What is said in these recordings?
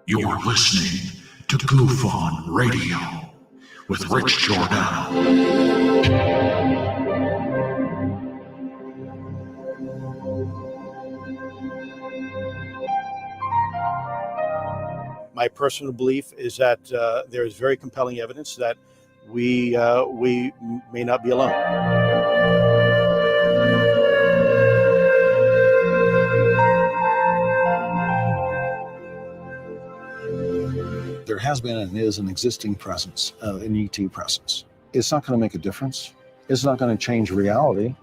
You're listening to Goof On Radio with Rich Giordano. My personal belief is that there is very compelling evidence that we may not be alone. There has been and is an existing presence, an ET presence. It's not going to make a difference. It's not going to change reality.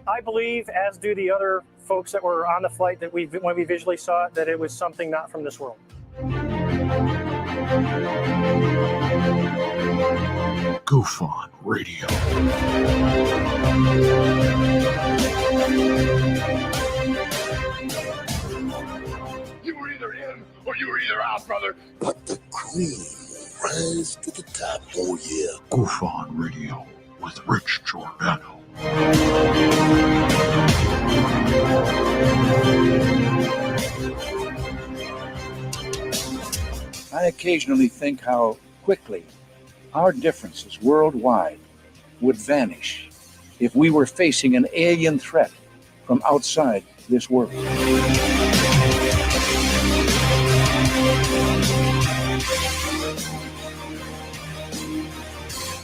I believe, as do the other folks that were on the flight, that when we visually saw it, that it was something not from this world. Goof On Radio. You were either in or you were either out, brother. But the cream will rise to the top. Oh, yeah. Goof On Radio with Rich Giordano. I occasionally think how quickly our differences worldwide would vanish if we were facing an alien threat from outside this world.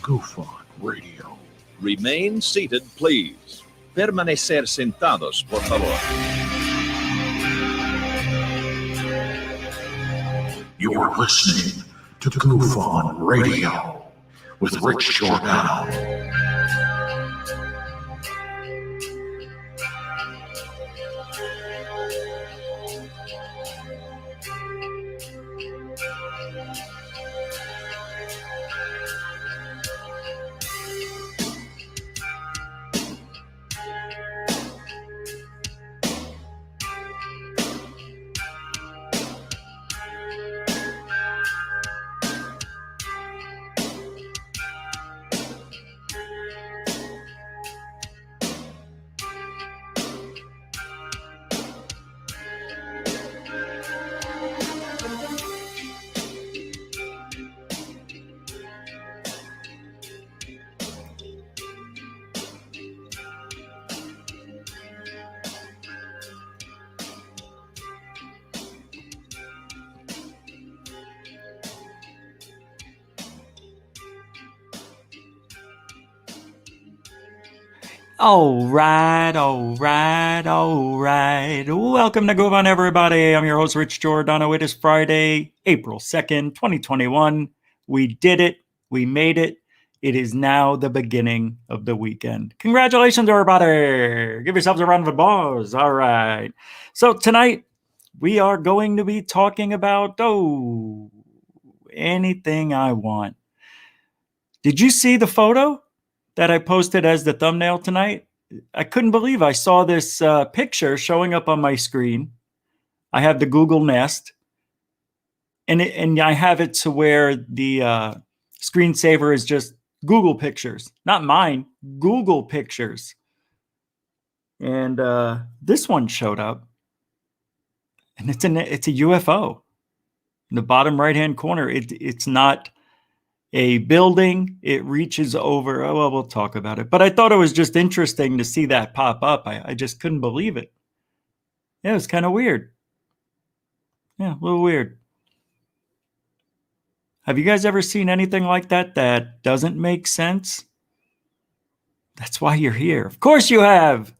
Goof On Radio. Remain seated, please. Permanecer sentados, por favor. You're listening to Goof On Radio with Rich Giordano. All right. Welcome to Goof On, everybody. I'm your host, Rich Giordano. It is Friday, April 2nd, 2021. We did it. We made it. It is now the beginning of the weekend. Congratulations, everybody. Give yourselves a round of applause. All right. So tonight, we are going to be talking about, anything I want. Did you see the photo that I posted as the thumbnail tonight? I couldn't believe I saw this picture showing up on my screen. I have the Google Nest, and I have it to where the screensaver is just Google pictures, not mine, Google pictures. And this one showed up, and it's a UFO. In the bottom right-hand corner, it's not a building. It reaches over. Oh, well, we'll talk about it. But I thought it was just interesting to see that pop up. I just couldn't believe it. Yeah, it was kind of weird. Yeah, a little weird. Have you guys ever seen anything like that that doesn't make sense? That's why you're here. Of course you have.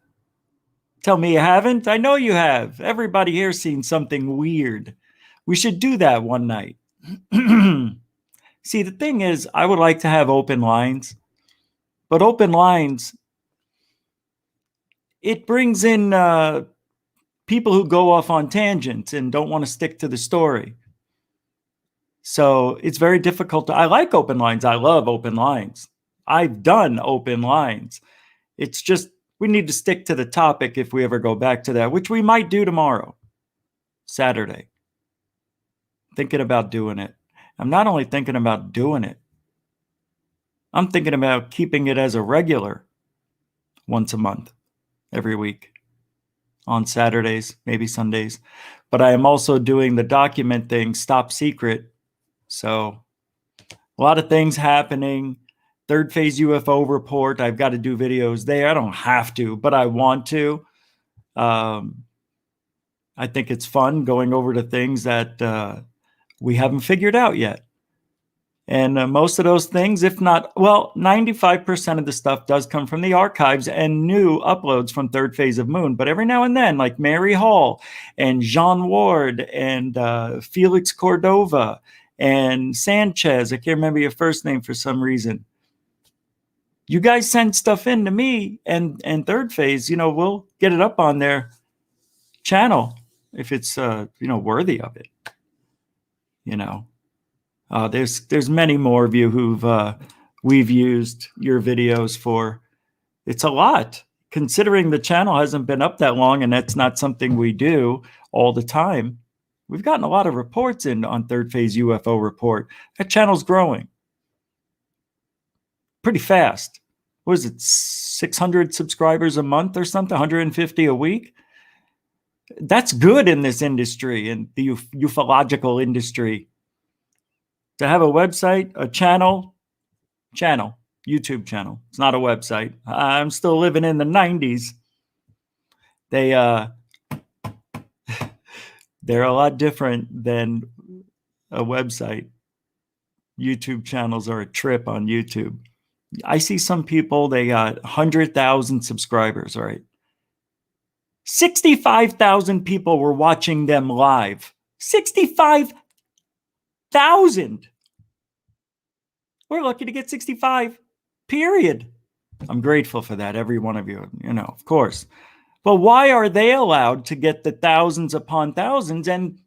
Tell me you haven't. I know you have. Everybody here's seen something weird. We should do that one night. See, the thing is, I would like to have open lines, but open lines, it brings in people who go off on tangents and don't want to stick to the story. So it's very difficult. I like open lines. I love open lines. I've done open lines. It's just we need to stick to the topic if we ever go back to that, which we might do tomorrow, Saturday. Thinking about doing it. I'm not only thinking about doing it, I'm thinking about keeping it as a regular once a month, every week, on Saturdays, maybe Sundays. But I am also doing the document thing, Stop Secret. So a lot of things happening. Third phase UFO report. I've got to do videos there. I don't have to, but I want to. I think it's fun going over to things that we haven't figured out yet. And most of those things, if not, well, 95% of the stuff does come from the archives and new uploads from Third Phase of Moon. But every now and then, like Mary Hall and Jean Ward and Felix Cordova and Sanchez, I can't remember your first name for some reason. You guys send stuff in to me and Third Phase, you know, we'll get it up on their channel if it's, you know, worthy of it, you know. There's many more of you who've we've used your videos for. It's a lot, considering the channel hasn't been up that long, and that's not something we do all the time. We've gotten a lot of reports in on Third Phase UFO Report. That channel's growing pretty fast. What is it, 600 subscribers a month or something, 150 a week? That's good in this industry, in the ufological industry. To have a website, a channel, YouTube channel. It's not a website. I'm still living in the 90s. They're a lot different than a website. YouTube channels are a trip on YouTube. I see some people, they got 100,000 subscribers, right? 65,000 people were watching them live. 65,000. We're lucky to get 65, period. I'm grateful for that, every one of you, you know, of course. But why are they allowed to get the thousands upon thousands and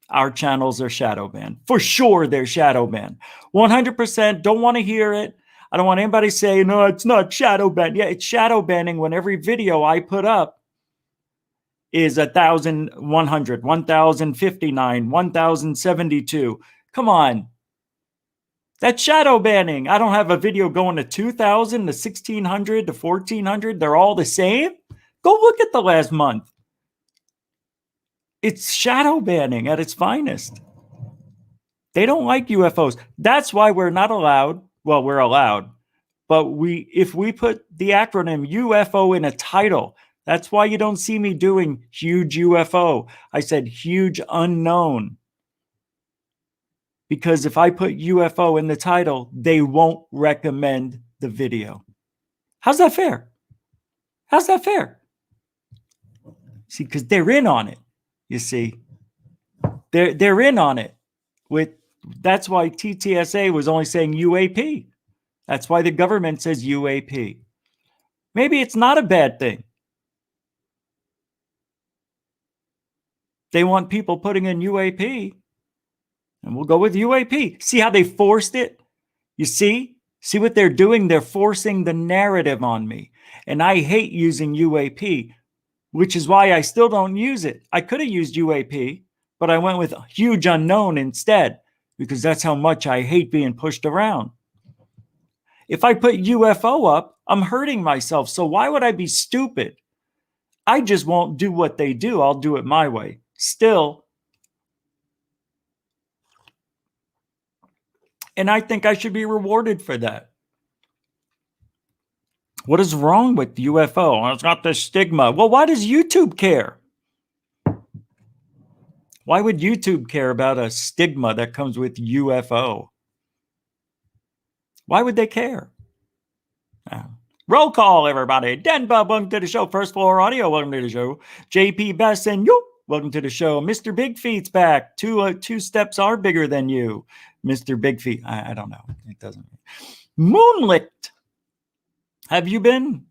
our channels are shadow banned? For sure, they're shadow banned. 100%. Don't want to hear it. I don't want anybody saying, no, it's not shadow banned. Yeah, it's shadow banning when every video I put up is 1,100, 1,059, 1,072. Come on. That's shadow banning. I don't have a video going to 2,000, to 1,600, to 1,400. They're all the same. Go look at the last month. It's shadow banning at its finest. They don't like UFOs. That's why we're not allowed. Well, we're allowed. But if we put the acronym UFO in a title, that's why you don't see me doing huge UFO. I said huge unknown. Because if I put UFO in the title, they won't recommend the video. How's that fair? How's that fair? See, because they're in on it. You see, they're in on it. That's why TTSA was only saying UAP. That's why the government says UAP. Maybe it's not a bad thing. They want people putting in UAP. And we'll go with UAP. See how they forced it? You see? See what they're doing? They're forcing the narrative on me. And I hate using UAP, which is why I still don't use it. I could have used UAP, but I went with huge unknown instead, because that's how much I hate being pushed around. If I put UFO up, I'm hurting myself. So why would I be stupid? I just won't do what they do. I'll do it my way. Still, and I think I should be rewarded for that. What is wrong with UFO? Well, it's got this stigma. Well, why does YouTube care? Why would YouTube care about a stigma that comes with UFO? Why would they care? Roll call, everybody. Denba, welcome to the show. First Floor Audio, welcome to the show. JP Best and you, welcome to the show. Mr. Big Feet's back. Two steps are bigger than you. Mr. Big Feet. I don't know. It doesn't. Moonlit. Have you been?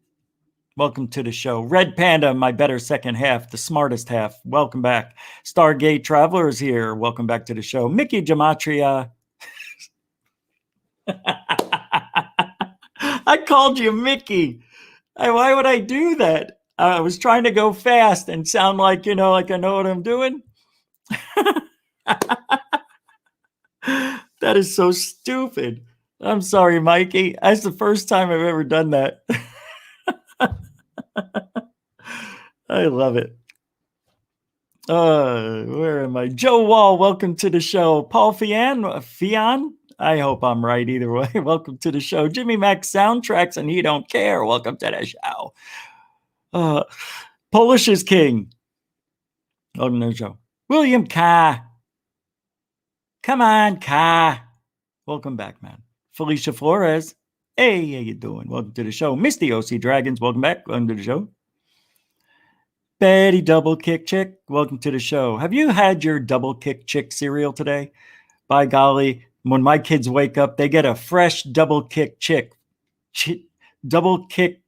Welcome to the show. Red Panda, my better second half, the smartest half. Welcome back. Stargate Travelers here. Welcome back to the show. Mickey Gematria. I called you Mickey. Why would I do that? I was trying to go fast and sound like, you know, like I know what I'm doing. That is so stupid. I'm sorry, Mikey. That's the first time I've ever done that. I love it. Where am I? Joe Wall, welcome to the show. Paul Fian? I hope I'm right either way. Welcome to the show. Jimmy Mac Soundtracks and He Don't Care. Welcome to the show. Polish is King. Welcome to the show. William K. Come on, K. Welcome back, man. Felicia Flores. Hey, how you doing? Welcome to the show. Misty OC Dragons. Welcome back. Welcome to the show. Betty Double Kick Chick. Welcome to the show. Have you had your Double Kick Chick cereal today? By golly, when my kids wake up, they get a fresh Double Kick Double Kick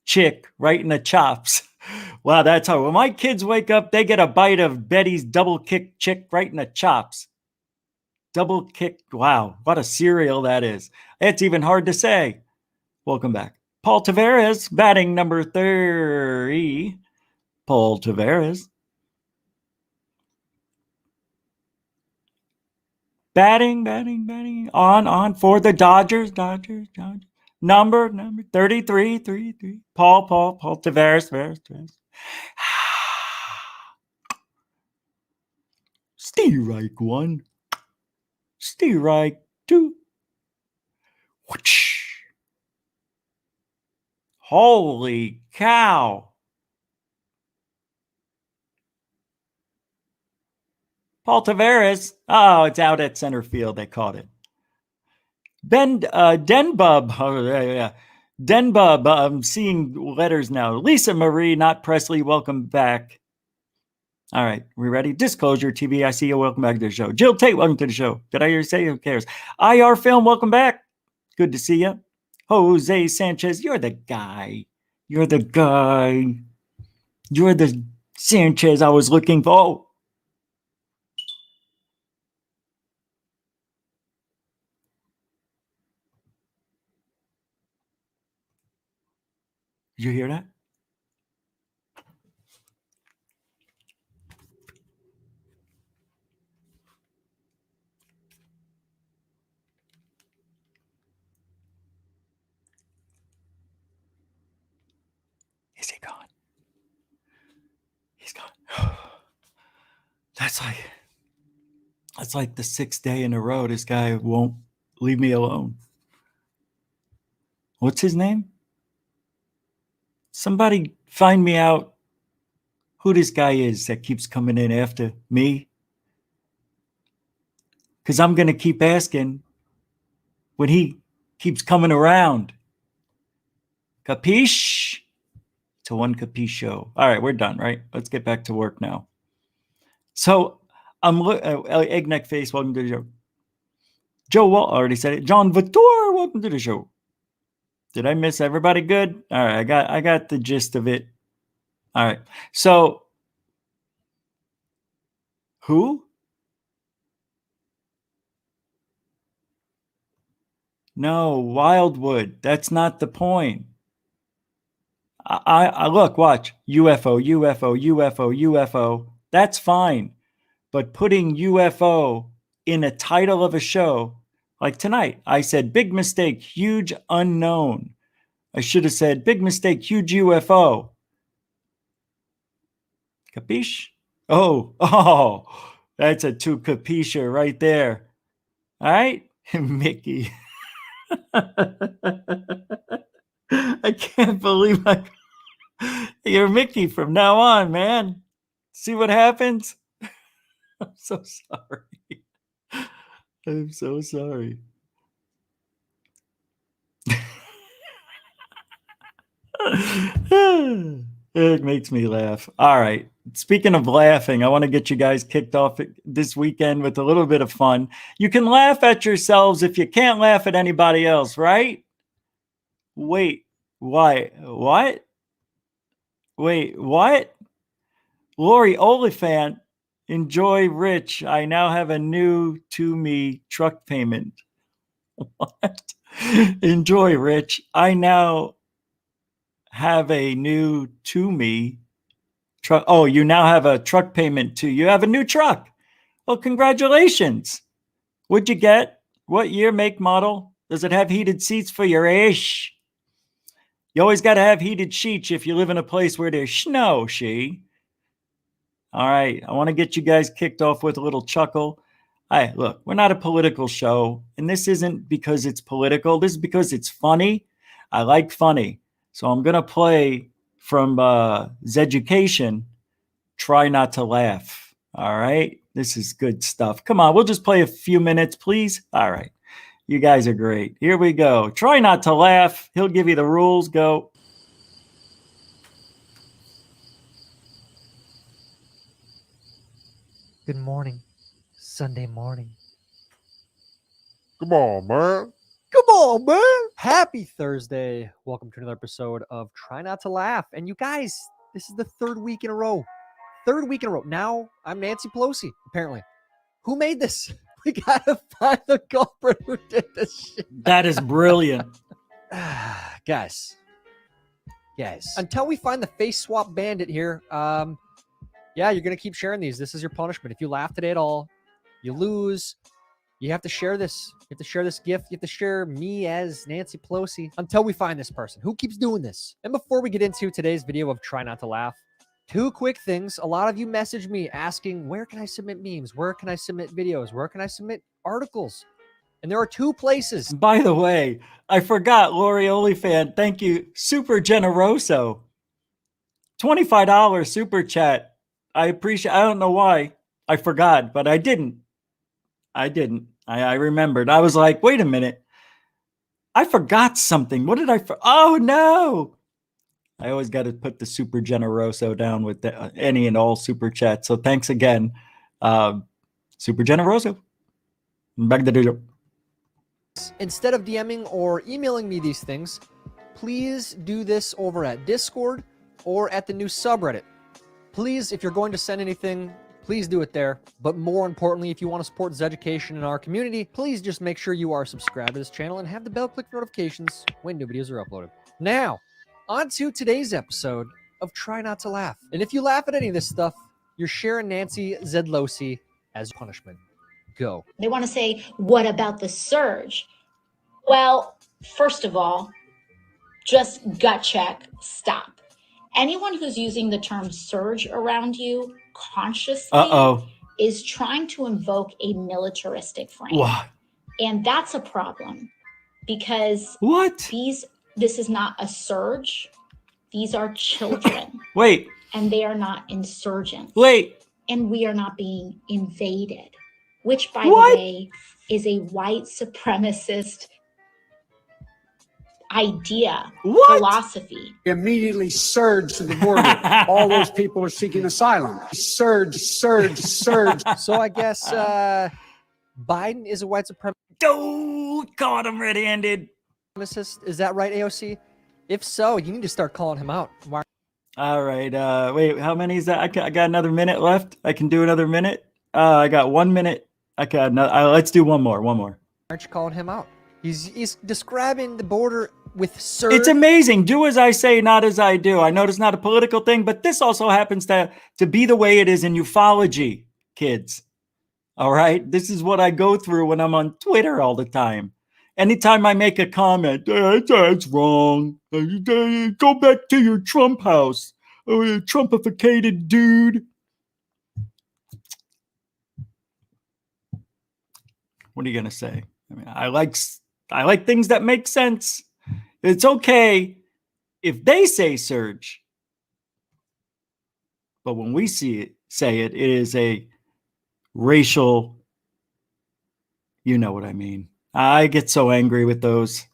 Chick right in the chops. Wow, that's how. When my kids wake up, they get a bite of Betty's Double Kick Chick right in the chops. Double Kick. Wow, what a cereal that is. It's even hard to say. Welcome back. Paul Tavares, batting number 30. Paul Tavares. Batting. On for the Dodgers. Number 33. Paul Tavares. Strike one. Strike two. Whoosh. Holy cow. Paul Tavares. Oh, it's out at center field. They caught it. Denbub. Oh, yeah. Denbub. I'm seeing letters now. Lisa Marie, not Presley. Welcome back. All right. We ready? Disclosure TV. I see you. Welcome back to the show. Jill Tate. Welcome to the show. Did I hear you say? Who cares? IR Film. Welcome back. Good to see you. Jose Sanchez. You're the guy. You're the Sanchez I was looking for. Oh. Did you hear that? Is he gone? He's gone. That's like the 6th day in a row. This guy won't leave me alone. What's his name? Somebody find me out who this guy is that keeps coming in after me. Because I'm going to keep asking when he keeps coming around. Capiche? It's a one capiche show. All right, we're done, right? Let's get back to work now. So I'm Eggneck Face, welcome to the show. Joe Wall already said it. John Vatour, welcome to the show. Did I miss everybody? Good. All right, I got the gist of it. All right. So who? No, Wildwood. That's not the point. I look, watch. UFO. That's fine. But putting UFO in a title of a show, like tonight, I said, big mistake, huge unknown. I should have said, big mistake, huge UFO. Capiche? Oh, that's a two capiche right there. All right, Mickey. I can't believe you're Mickey from now on, man. See what happens? I'm so sorry. I'm so sorry. It makes me laugh. All right. Speaking of laughing, I want to get you guys kicked off this weekend with a little bit of fun. You can laugh at yourselves if you can't laugh at anybody else, right? Wait, why? What? Wait, what? Lori Oliphant, enjoy Rich. I now have a new to me truck payment. What? Enjoy Rich. I now have a new to me truck. Oh, you now have a truck payment too. You have a new truck. Well, congratulations. What'd you get? What year, make, model? Does it have heated seats for your ish? You always got to have heated sheets if you live in a place where there's snow, she. All right, I want to get you guys kicked off with a little chuckle. Hey, look, we're not a political show, and this isn't because it's political. This is because it's funny. I like funny. So I'm going to play from ZEDUCATION, Try Not to Laugh. All right, this is good stuff. Come on, we'll just play a few minutes, please. All right, you guys are great. Here we go. Try not to laugh. He'll give you the rules. Go. Good morning. Sunday morning. Come on, man. Come on, man. Happy Thursday. Welcome to another episode of Try Not to Laugh. And you guys, this is the third week in a row. Third week in a row. Now I'm Nancy Pelosi, apparently. Who made this? We gotta find the culprit who did this shit. That is brilliant. Guys. Until we find the face swap bandit here, yeah, you're gonna keep sharing these. This is your punishment. If you laugh today at all, you lose. You have to share this. You have to share this gift. You have to share me as Nancy Pelosi until we find this person. Who keeps doing this? And before we get into today's video of Try Not to Laugh, two quick things. A lot of you messaged me asking, where can I submit memes? Where can I submit videos? Where can I submit articles? And there are two places. By the way, I forgot, Lori Olifant. Thank you. Super Generoso. $25 super chat. I appreciate. I don't know why I forgot, but I didn't. I remembered. I was like, wait a minute. I forgot something. What did I? Oh no! I always got to put the Super Generoso down with any and all super chats. So thanks again, Super Generoso. Back to the. Instead of DMing or emailing me these things, please do this over at Discord or at the new subreddit. Please, if you're going to send anything, please do it there. But more importantly, if you want to support ZEDUCATION in our community, please just make sure you are subscribed to this channel and have the bell click notifications when new videos are uploaded. Now, on to today's episode of Try Not to Laugh. And if you laugh at any of this stuff, you're sharing Nancy Zedlosi as punishment. Go. They want to say, what about the surge? Well, first of all, just gut check, stop. Anyone who's using the term surge around you consciously is trying to invoke a militaristic frame. What? And that's a problem because this is not a surge. These are children. Wait. And they are not insurgents. Wait. And we are not being invaded, which, by the way, is a white supremacist idea, philosophy. Immediately surge to the border. All those people are seeking asylum. Surge. So I guess Biden is a white supremacist. Oh, God, I'm ready-handed. Is that right, AOC? If so, you need to start calling him out. All right. Wait, how many is that? I got another minute left. I can do another minute. I got 1 minute. I got let's do one more. Aren't you calling him out? He's describing the border with surge. It's amazing. Do as I say, not as I do. I know it's not a political thing, but this also happens to be the way it is in ufology, kids. All right? This is what I go through when I'm on Twitter all the time. Anytime I make a comment, that's wrong. Go back to your Trump house. Oh, you Trumpificated dude. What are you going to say? I mean, I like things that make sense. It's okay if they say surge. But when we say it is a racial, you know what I mean. I get so angry with those.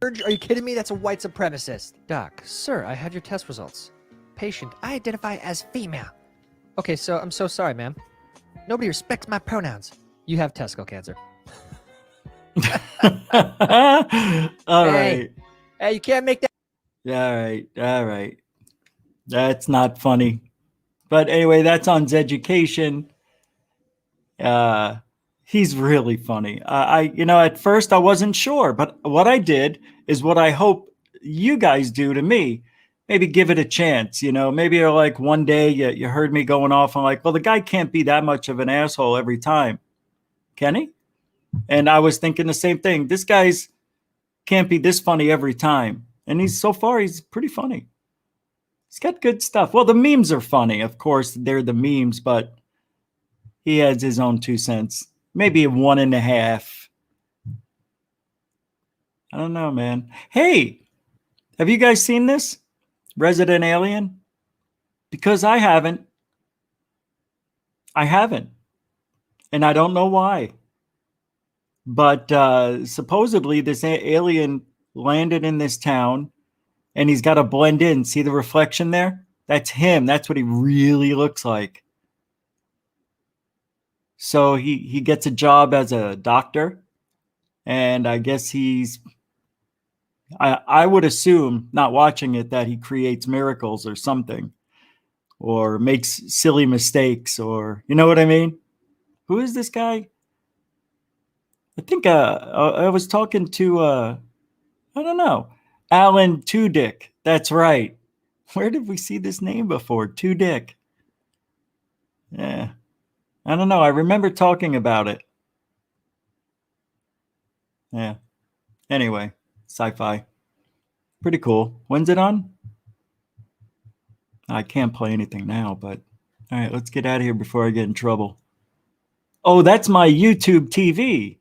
Are you kidding me? That's a white supremacist. Doc, sir, I have your test results. Patient, I identify as female. Okay, so I'm so sorry, ma'am. Nobody respects my pronouns. You have testicle cancer. All right. Hey, you can't make that. All right. That's not funny. But anyway, that's on ZEDUCATION. He's really funny. At first I wasn't sure, but what I did is what I hope you guys do to me. Maybe give it a chance. Maybe you're like one day you heard me going off. I'm like, well, the guy can't be that much of an asshole every time. Can he? And I was thinking the same thing. This guy's can't be this funny every time. And so far, he's pretty funny. He's got good stuff. Well, the memes are funny. Of course, they're the memes, but he has his own 2 cents. Maybe a 1.5. I don't know, man. Hey, have you guys seen this? Resident Alien? Because I haven't. I haven't. And I don't know why. But supposedly this alien landed in this town and he's got to blend in. See the reflection there? That's him. That's what he really looks like. So he gets a job as a doctor. And I guess I would assume, not watching it, that he creates miracles or something. Or makes silly mistakes, or you know what I mean? Who is this guy? I think I was talking to I don't know, Alan Tudyk. That's right. Where did we see this name before? Tudyk. Yeah, I don't know. I remember talking about it. Yeah. Anyway, sci-fi. Pretty cool. When's it on? I can't play anything now, but all right, let's get out of here before I get in trouble. Oh, that's my YouTube TV.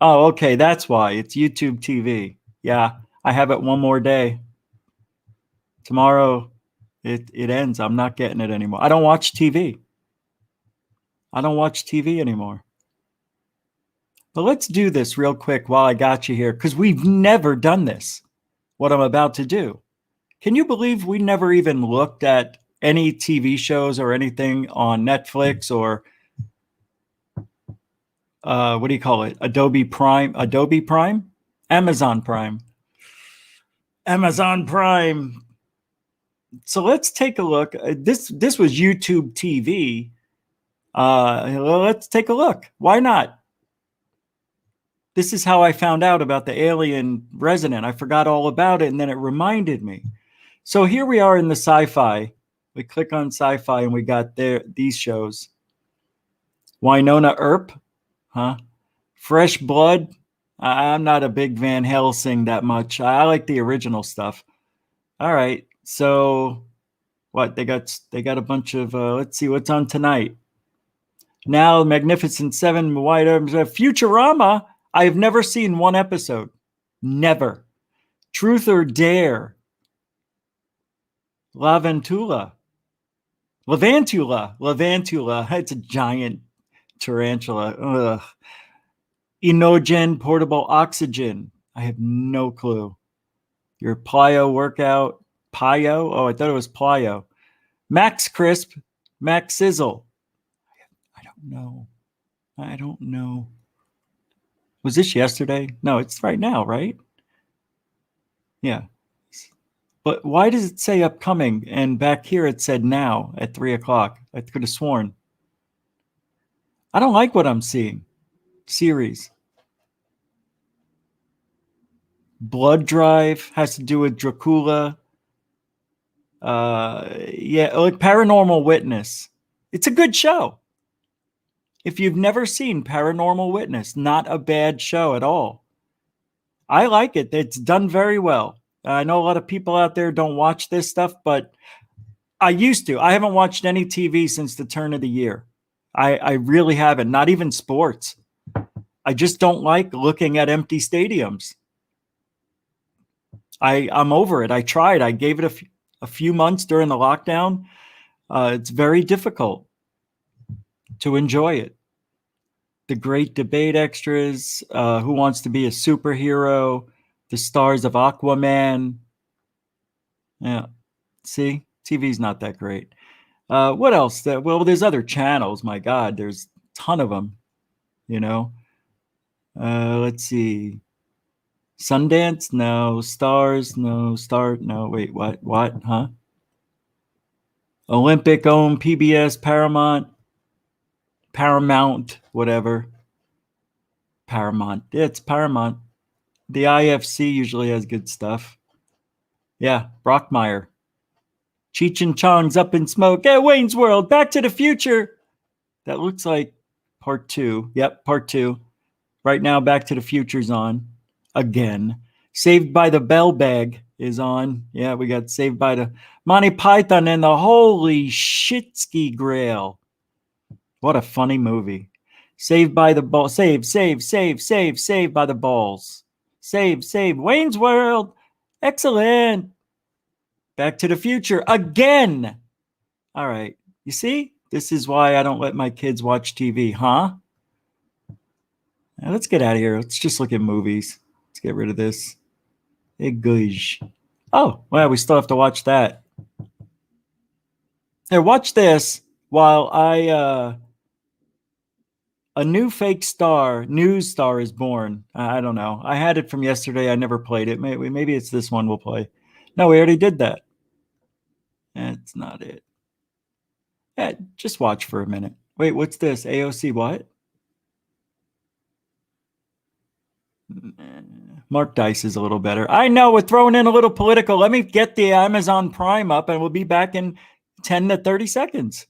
Oh, okay, that's why. It's YouTube TV. Yeah, I have it one more day. Tomorrow, it ends. I'm not getting it anymore. I don't watch TV. I don't watch TV anymore. But let's do this real quick while I got you here, because we've never done this, what I'm about to do. Can you believe we never even looked at any TV shows or anything on Netflix or what do you call it? Adobe Prime? Amazon Prime. Amazon Prime. So let's take a look. This was YouTube TV. Let's take a look. Why not? This is how I found out about the alien resident. I forgot all about it, and then it reminded me. So here we are in the sci-fi. We click on sci-fi, and we got these shows. Winona Earp, huh? Fresh Blood. I'm not a big Van Helsing that much. I like the original stuff. All right. So what they got a bunch of let's see what's on tonight. Now Magnificent Seven, White Arms, Futurama. I have never seen one episode. Never. Truth or Dare. Levantula. It's a giant tarantula. Ugh. Enogen Portable Oxygen. I have no clue. Your Plyo workout. Plyo? Oh, I thought it was Plyo. Max Crisp. Max Sizzle. I don't know. Was this yesterday? No, it's right now, right? Yeah. But why does it say upcoming? And back here it said now at 3 o'clock. I could have sworn. I don't like what I'm seeing. Series. Blood Drive has to do with Dracula. Yeah, like Paranormal Witness. It's a good show. If you've never seen Paranormal Witness, not a bad show at all. I like it. It's done very well. I know a lot of people out there don't watch this stuff, but I used to. I haven't watched any TV since the turn of the year. I really haven't. Not even sports. I just don't like looking at empty stadiums. I'm over it. I tried. I gave it a few months during the lockdown. It's very difficult to enjoy it. The Great Debate Extras, Who Wants to Be a Superhero, the stars of Aquaman. Yeah, see, TV's not that great. What else? Well, there's other channels. My God, there's a ton of them. You know. Let's see. Sundance, no. Stars, no. No. Wait, what? What? Huh? Olympic owned PBS, Paramount, whatever. Paramount. Yeah, it's Paramount. The IFC usually has good stuff. Yeah, Brockmire. Cheech and Chong's Up in Smoke. Hey, Wayne's World. Back to the Future. That looks like part 2. Yep, part 2. Right now, Back to the Future's on. Again. Saved by the Bell Bag is on. Yeah, we got Saved by the Monty Python and the Holy Shitsky Grail. What a funny movie. Saved by the Ball. Saved by the Balls. Save. Wayne's World. Excellent. Back to the Future again. All right. You see? This is why I don't let my kids watch TV, huh? Now, let's get out of here. Let's just look at movies. Let's get rid of this. Gosh. Oh, well, we still have to watch that. Here, watch this while a new fake news star is born. I don't know. I had it from yesterday. I never played it. Maybe it's this one we'll play. No, we already did that. That's not it. Yeah, just watch for a minute. Wait, what's this? AOC what? Mark Dice is a little better. I know, we're throwing in a little political. Let me get the Amazon Prime up and we'll be back in 10 to 30 seconds.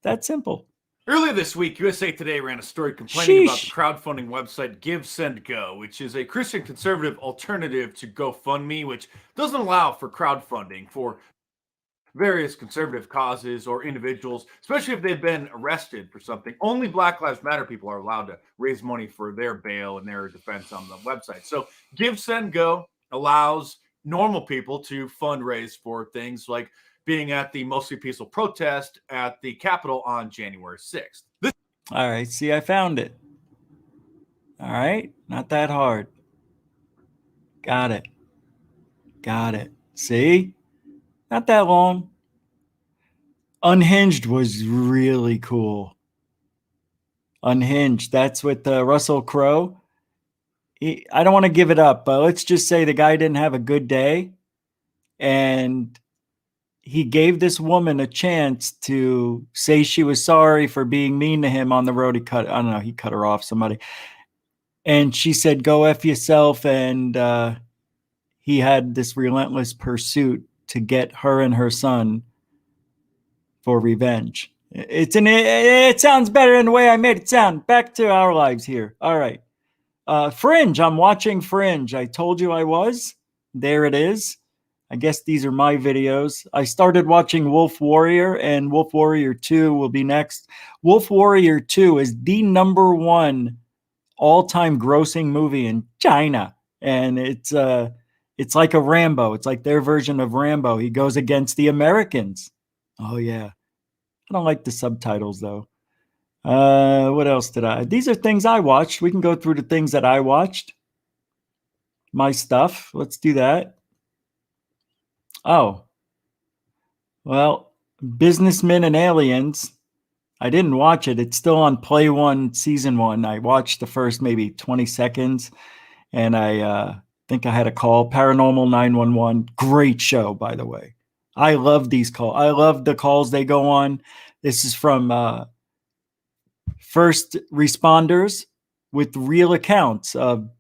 That's simple. Earlier this week, USA Today ran a story complaining about the crowdfunding website Give, Send, Go, which is a Christian conservative alternative to GoFundMe, which doesn't allow for crowdfunding for various conservative causes or individuals, especially if they've been arrested for something. Only Black Lives Matter people are allowed to raise money for their bail and their defense on the website. So Give, Send, Go allows normal people to fundraise for things like being at the mostly peaceful protest at the Capitol on January 6th. All right, see, I found it. All right, not that hard. Got it. See? Not that long. Unhinged was really cool. Unhinged. That's with Russell Crowe. I don't want to give it up, but let's just say the guy didn't have a good day. And he gave this woman a chance to say she was sorry for being mean to him on the road. He cut her off, somebody. And she said, go F yourself. And he had this relentless pursuit to get her and her son for revenge. It sounds better than the way I made it sound. Back to our lives here. All right. Fringe. I'm watching Fringe. I told you I was. There it is. I guess these are my videos. I started watching Wolf Warrior, and Wolf Warrior 2 will be next. Wolf Warrior 2 is the #1 all-time grossing movie in China. And it's like a Rambo. It's like their version of Rambo. He goes against the Americans. Oh, yeah. I don't like the subtitles, though. What else did I? These are things I watched. We can go through the things that I watched. My stuff. Let's do that. Oh. Well, Businessmen and Aliens. I didn't watch it. It's still on Play One, Season 1. I watched the first maybe 20 seconds. And I think I had a call. Paranormal 911. Great show, by the way. I love these calls. I love the calls they go on. This is from first responders with real accounts of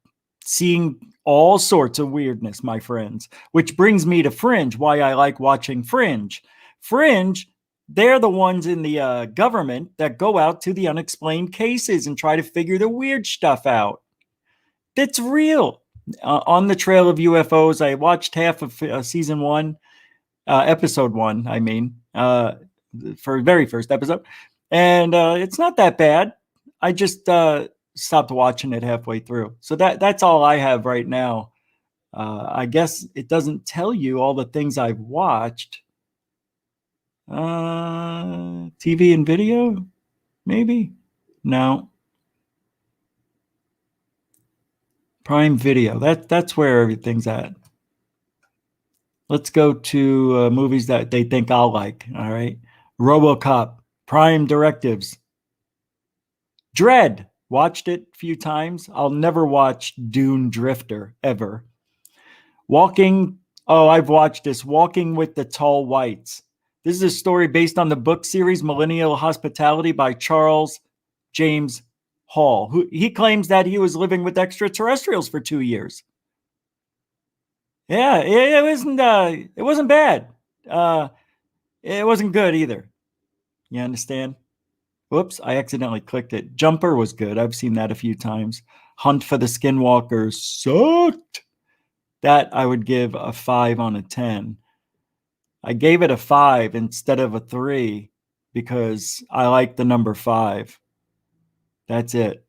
seeing all sorts of weirdness, my friends. Which brings me to Fringe, why I like watching Fringe. Fringe, they're the ones in the government that go out to the unexplained cases and try to figure the weird stuff out. That's real. On the Trail of UFOs, I watched half of Season 1, Episode 1, I mean, for very first episode. And it's not that bad. I just stopped watching it halfway through. So that's all I have right now. I guess it doesn't tell you all the things I've watched. TV and video? Maybe? No. Prime Video. That's where everything's at. Let's go to movies that they think I'll like. All right. RoboCop. Prime Directives. Dread. Watched it a few times. I'll never watch Dune Drifter ever. Walking. Oh, I've watched this. Walking with the Tall Whites. This is a story based on the book series Millennial Hospitality by Charles James Hall. He claims that he was living with extraterrestrials for 2 years. Yeah, it wasn't bad. It wasn't good either. You understand? Whoops, I accidentally clicked it. Jumper was good. I've seen that a few times. Hunt for the Skinwalkers sucked. That I would give a 5 on a 10. I gave it a 5 instead of a 3 because I like the number 5. That's it.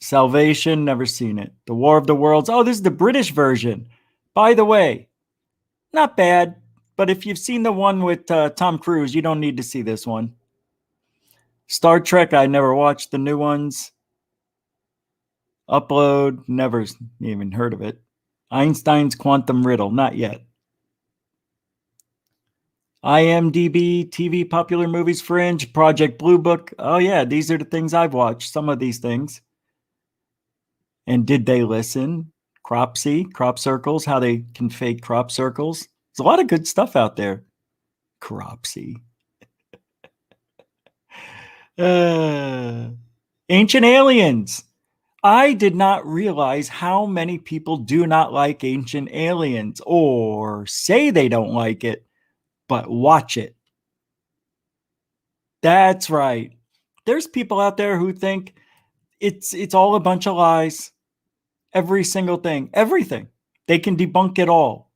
Salvation, never seen it. The War of the Worlds. Oh, this is the British version. By the way, not bad. But if you've seen the one with Tom Cruise, you don't need to see this one. Star Trek, I never watched the new ones. Upload, never even heard of it. Einstein's Quantum Riddle, not yet. IMDb, TV, Popular Movies, Fringe, Project Blue Book. Oh yeah, these are the things I've watched, some of these things. And did they listen? Cropsy, crop circles, how they can fake crop circles. There's a lot of good stuff out there. Cropsy. Ancient Aliens. I did not realize how many people do not like Ancient Aliens or say they don't like it, but watch it. That's right. There's people out there who think it's all a bunch of lies. Every single thing, everything. They can debunk it all.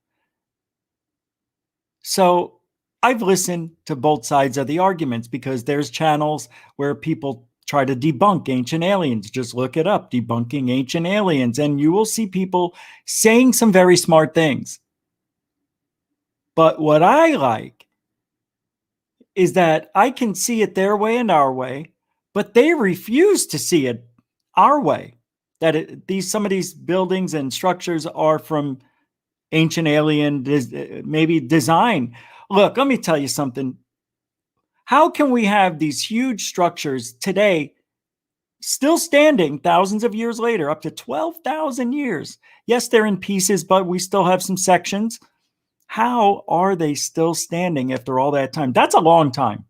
So I've listened to both sides of the arguments because there's channels where people try to debunk ancient aliens. Just look it up, debunking ancient aliens, and you will see people saying some very smart things. But what I like is that I can see it their way and our way, but they refuse to see it our way. That some of these buildings and structures are from ancient alien maybe design. Look, let me tell you something. How can we have these huge structures today still standing thousands of years later, up to 12,000 years? Yes, they're in pieces, but we still have some sections. How are they still standing after all that time? That's a long time.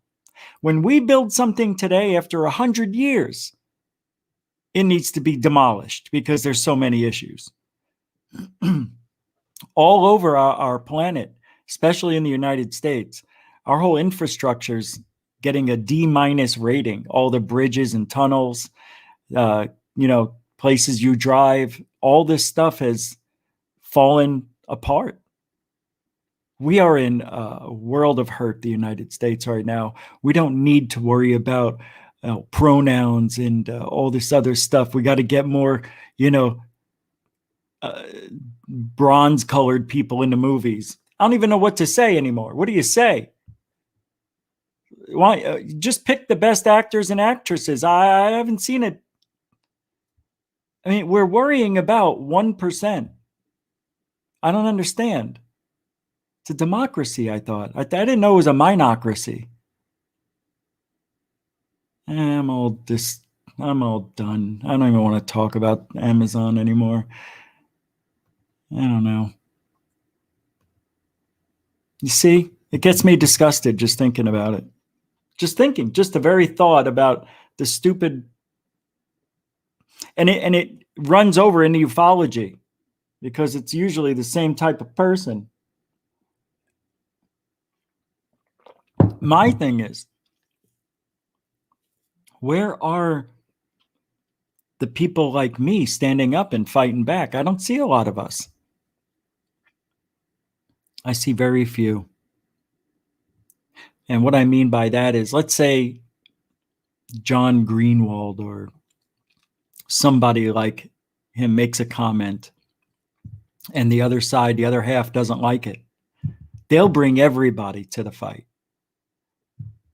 When we build something today after 100 years, it needs to be demolished because there's so many issues. All over our planet, especially in the United States, our whole infrastructure's getting a D- rating. All the bridges and tunnels, places you drive, all this stuff has fallen apart. We are in a world of hurt, the United States right now. We don't need to worry about pronouns and all this other stuff. We got to get more, bronze colored people in the movies. I don't even know what to say anymore. What do you say? Why just pick the best actors and actresses? I haven't seen it. I mean, we're worrying about 1%. I don't understand. It's a democracy, I thought. I didn't know it was a minocracy. I'm all done. I don't even want to talk about Amazon anymore. I don't know. You see, it gets me disgusted just thinking about it. Just the very thought about the stupid, and it runs over into ufology because it's usually the same type of person. My thing is, where are the people like me standing up and fighting back? I don't see a lot of us. I see very few. And what I mean by that is, let's say John Greenwald or somebody like him makes a comment and the other side, the other half doesn't like it. They'll bring everybody to the fight.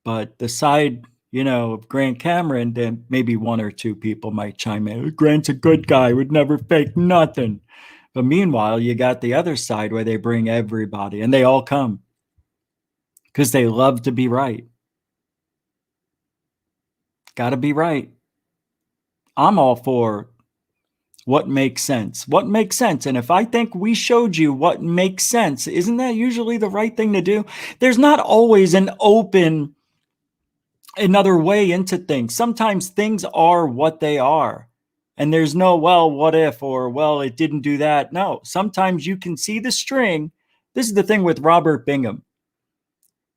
But the side, of Grant Cameron, then maybe one or two people might chime in. Grant's a good guy, would never fake nothing. But meanwhile, you got the other side where they bring everybody and they all come because they love to be right. Got to be right. I'm all for what makes sense. What makes sense? And if I think we showed you what makes sense, isn't that usually the right thing to do? There's not always another way into things. Sometimes things are what they are. And there's no, well, what if, or, well, it didn't do that. No, sometimes you can see the string. This is the thing with Robert Bingham.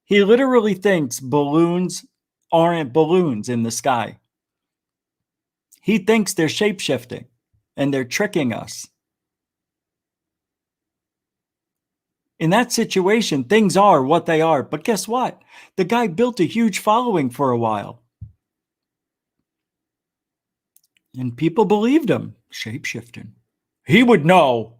He literally thinks balloons aren't balloons in the sky. He thinks they're shape-shifting and they're tricking us. In that situation, things are what they are. But guess what? The guy built a huge following for a while. And people believed him. Shape-shifting. He would know.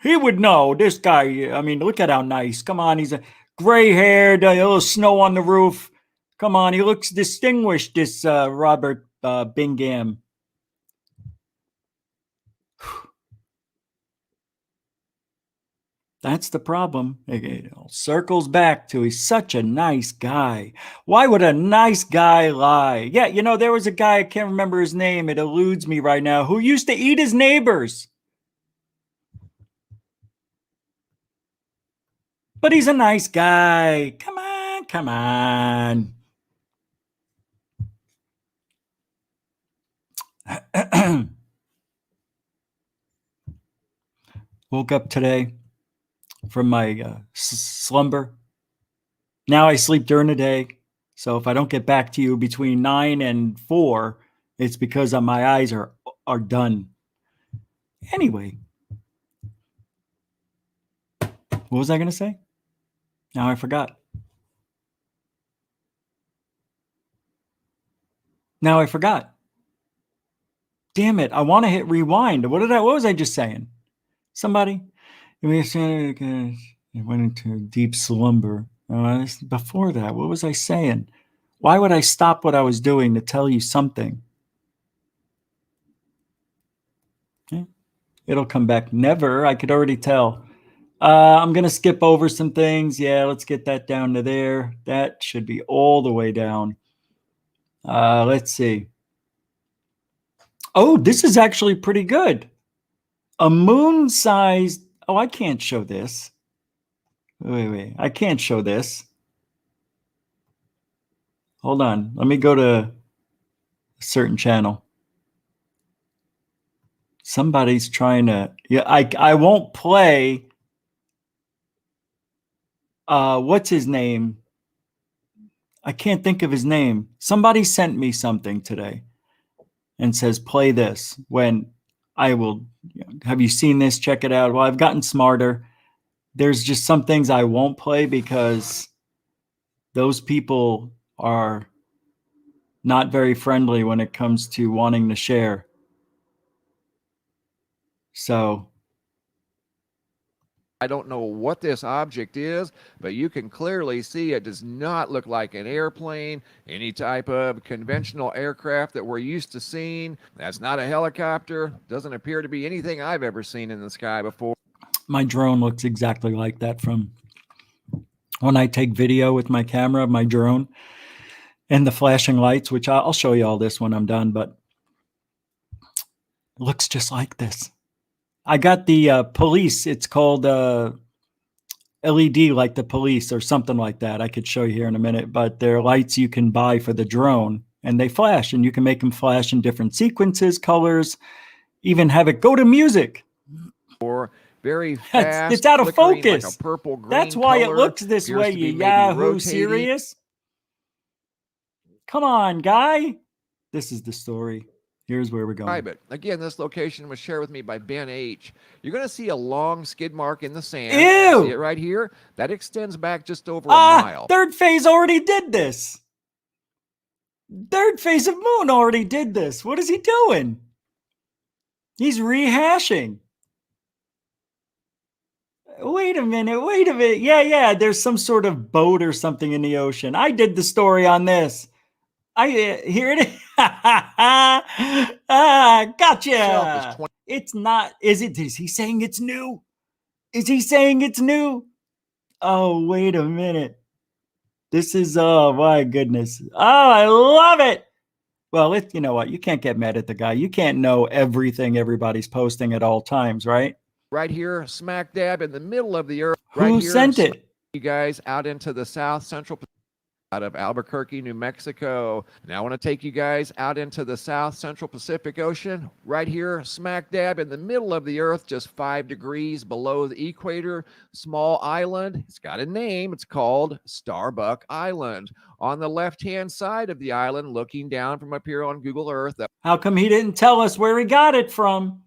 He would know. This guy, I mean, look at how nice. Come on, he's a gray-haired, a little snow on the roof. Come on, he looks distinguished, this Robert Bingham. That's the problem. It all circles back to he's such a nice guy. Why would a nice guy lie? Yeah, you know, there was a guy, I can't remember his name, it eludes me right now, who used to eat his neighbors. But he's a nice guy. Come on, come on. Woke up today from my slumber. Now I sleep during the day. So if I don't get back to you between 9 and 4, it's because my eyes are done. Anyway. What was I going to say? Now I forgot. Now I forgot. Damn it. I want to hit rewind. What was I just saying? Somebody? It went into deep slumber. Before that, what was I saying? Why would I stop what I was doing to tell you something? Okay. It'll come back. Never. I could already tell. I'm going to skip over some things. Yeah, let's get that down to there. That should be all the way down. Let's see. Oh, this is actually pretty good. A moon-sized... Oh, I can't show this. Wait. I can't show this. Hold on. Let me go to a certain channel. Somebody's trying to... Yeah, I won't play... what's his name? I can't think of his name. Somebody sent me something today and says, play this. When I will... Have you seen this? Check it out. Well, I've gotten smarter. There's just some things I won't play because those people are not very friendly when it comes to wanting to share. So I don't know what this object is, but you can clearly see it does not look like an airplane, any type of conventional aircraft that we're used to seeing. That's not a helicopter. Doesn't appear to be anything I've ever seen in the sky before. my drone looks exactly like that from when I take video with my camera, my drone, and the flashing lights, which I'll show you all this when I'm done, but it looks just like this. I got the police. It's called LED, like the police or something like that. I could show you here in a minute, but they're lights you can buy for the drone and they flash, and you can make them flash in different sequences, colors, even have it go to music. Or very fast, it's out of focus. Like a purple, green That's why color. it looks this Appears way, to be you maybe Yahoo rotating. serious? Come on, guy. This is the story. Here's where we're going. But again, this location was shared with me by Ben H. You're going to see a long skid mark in the sand. Ew! See it right here? That extends back just over a mile. Third phase already did this. Third phase of Moon already did this. What is he doing? He's rehashing. Wait a minute. Yeah. There's some sort of boat or something in the ocean. I did the story on this. Here it is. Gotcha. It's not. Is he saying it's new? Is he saying it's new? Oh, wait a minute. This is, oh my goodness. Oh, I love it. Well, you know what? You can't get mad at the guy. You can't know everything everybody's posting at all times, right? Right here, smack dab in the middle of the earth. Who sent it? You guys out into the south central out of Albuquerque, New Mexico. Now I want to take you guys out into the south central Pacific Ocean. Right here, smack dab in the middle of the earth, just 5 degrees below the equator. Small island. It's got a name. It's called Starbuck Island. On the left-hand side of the island, looking down from up here on Google Earth. How come he didn't tell us where he got it from?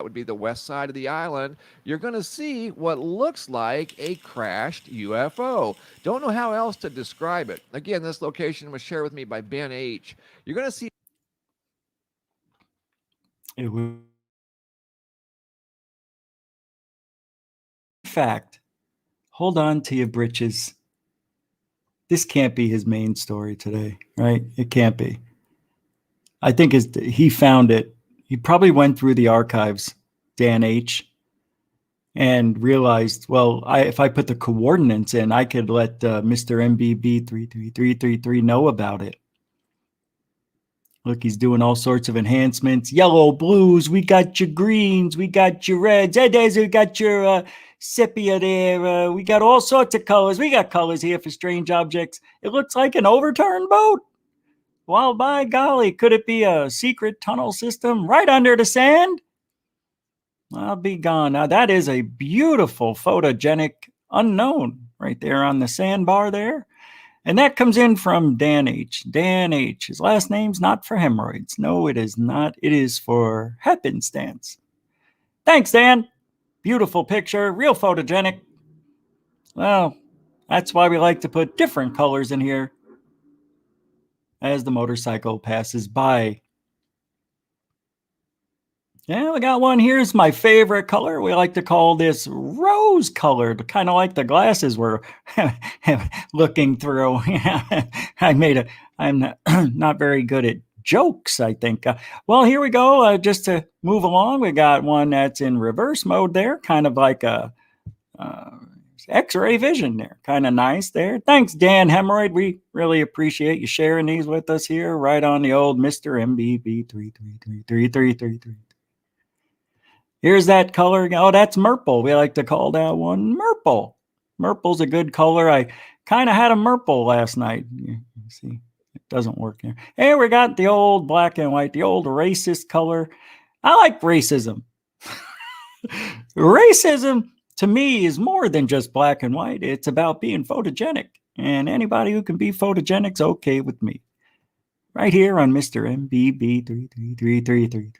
would be the west side of the island, you're going to see what looks like a crashed UFO. Don't know how else to describe it. Again, this location was shared with me by Ben H. You're going to see. It was fact. Hold on to your britches. This can't be his main story today, right? It can't be. I think he found it. He probably went through the archives, Dan H., and realized, well, if I put the coordinates in, I could let Mr. MBB 33333 know about it. Look, he's doing all sorts of enhancements. Yellow, blues, we got your greens, we got your reds. Hey, there's, we got your sepia there. We got all sorts of colors. We got colors here for strange objects. It looks like an overturned boat. Well, by golly, could it be a secret tunnel system right under the sand? I'll be gone. Now, that is a beautiful photogenic unknown right there on the sandbar there. And that comes in from Dan H. Dan H. His last name's not for hemorrhoids. No, it is not. It is for happenstance. Thanks, Dan. Beautiful picture. Real photogenic. Well, that's why we like to put different colors in here as the motorcycle passes by. Yeah, we got one. Here's my favorite color. We like to call this rose colored, kind of like the glasses we're looking through. I'm not very good at jokes, I think. Well, here we go. Just to move along, we got one that's in reverse mode there, kind of like a X-ray vision there. Kind of nice there. Thanks, Dan Hemorrhoid. We really appreciate you sharing these with us here right on the old Mr. MBB 3333333. Here's that color. Oh, that's Merple. We like to call that one Merple. Merple's a good color. I kind of had a Merple last night. You see, it doesn't work here. Hey, we got the old black and white, the old racist color. I like racism. Racism, to me, is more than just black and white. It's about being photogenic. And anybody who can be photogenic's okay with me. Right here on Mr. MBB 33333.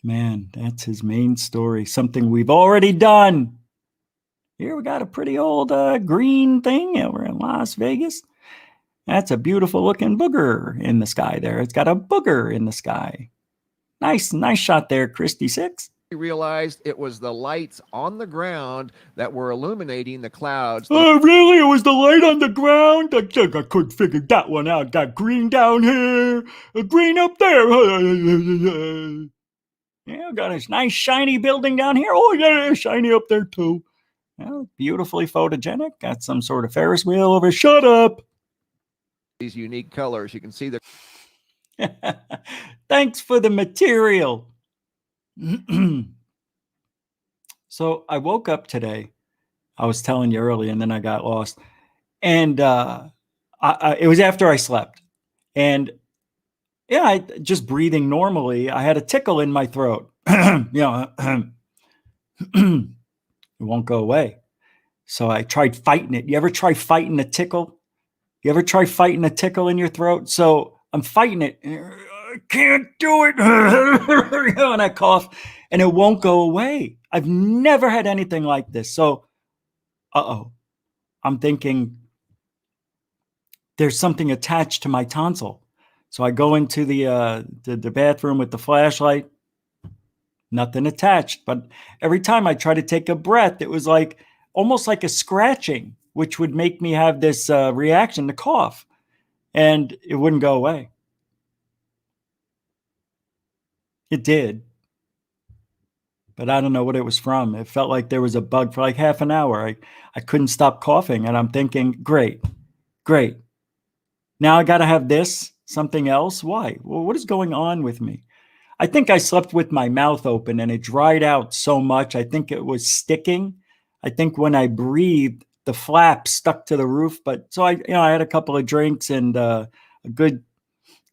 Man, that's his main story. Something we've already done. Here we got a pretty old green thing over in Las Vegas. That's a beautiful looking booger in the sky there. It's got a booger in the sky. Nice shot there, Christy 6. We realized it was the lights on the ground that were illuminating the clouds. Oh, really? It was the light on the ground? I think I couldn't figure that one out. Got green down here, a green up there. Yeah, got a nice shiny building down here. Oh, yeah, shiny up there too. Well, beautifully photogenic. Got some sort of Ferris wheel over. Shut up. These unique colors. You can see the. Thanks for the material. So I woke up today. I was telling you early, and then I got lost. And it was after I slept. And yeah, just breathing normally. I had a tickle in my throat. It won't go away. So I tried fighting it. You ever try fighting a tickle? You ever try fighting a tickle in your throat? So I'm fighting it. I can't do it. And I cough, and it won't go away. I've never had anything like this. So, I'm thinking there's something attached to my tonsil. So I go into the bathroom with the flashlight, nothing attached. But every time I try to take a breath, it was like almost like a scratching, which would make me have this reaction to cough, and it wouldn't go away. It did, but I don't know what it was from. It felt like there was a bug for like half an hour. I couldn't stop coughing, and I'm thinking, great. Now I got to have this. Something else? Why? Well, what is going on with me? I think I slept with my mouth open and it dried out so much. I think it was sticking. I think when I breathed, the flap stuck to the roof. But so I had a couple of drinks and a good,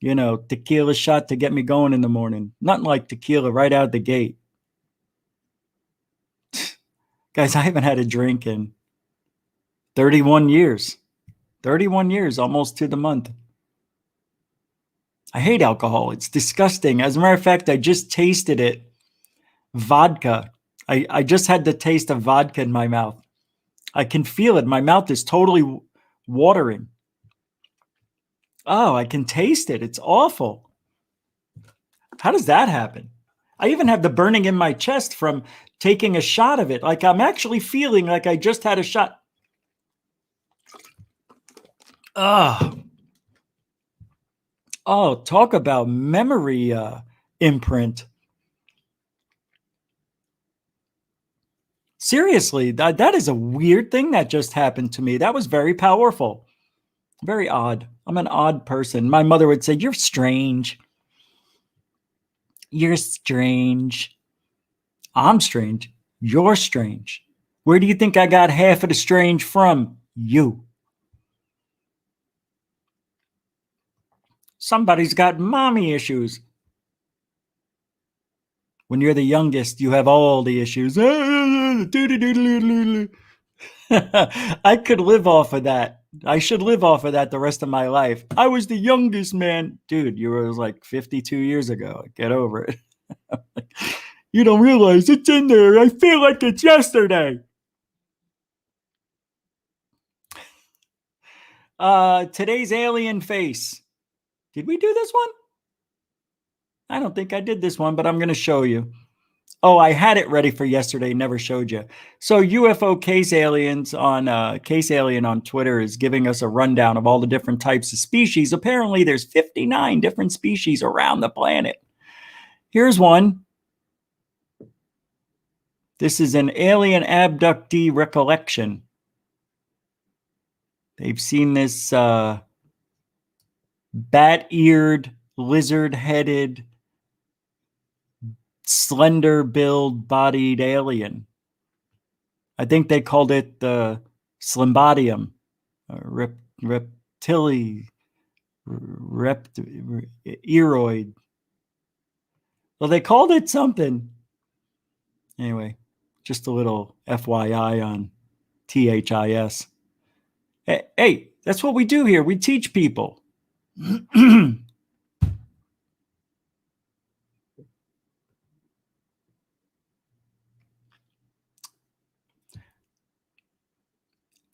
tequila shot to get me going in the morning. Nothing like tequila right out the gate. Guys, I haven't had a drink in 31 years. 31 years, almost to the month. I hate alcohol. It's disgusting. As a matter of fact, I just tasted it. Vodka. I just had the taste of vodka in my mouth. I can feel it. My mouth is totally watering. Oh, I can taste it. It's awful. How does that happen? I even have the burning in my chest from taking a shot of it. Like I'm actually feeling like I just had a shot. Oh, talk about memory imprint. Seriously, that is a weird thing that just happened to me. That was very powerful. Very odd. I'm an odd person. My mother would say, "You're strange. You're strange." I'm strange. You're strange. Where do you think I got half of the strange from? You. Somebody's got mommy issues. When you're the youngest, you have all the issues. I could live off of that. I should live off of that the rest of my life. I was the youngest man. Dude, you were like 52 years ago. Get over it. You don't realize it's in there. I feel like it's yesterday. Today's alien face. Did we do this one? I don't think I did this one, but I'm going to show you. Oh, I had it ready for yesterday, never showed you. So UFO Case Aliens on Case Alien on Twitter is giving us a rundown of all the different types of species. Apparently there's 59 different species around the planet. Here's one. This is an alien abductee recollection. They've seen this bat-eared, lizard-headed, slender-billed bodied alien. I think they called it the Slimbodium, eroid. Well, they called it something. Anyway, just a little FYI on THIS. Hey, that's what we do here. We teach people.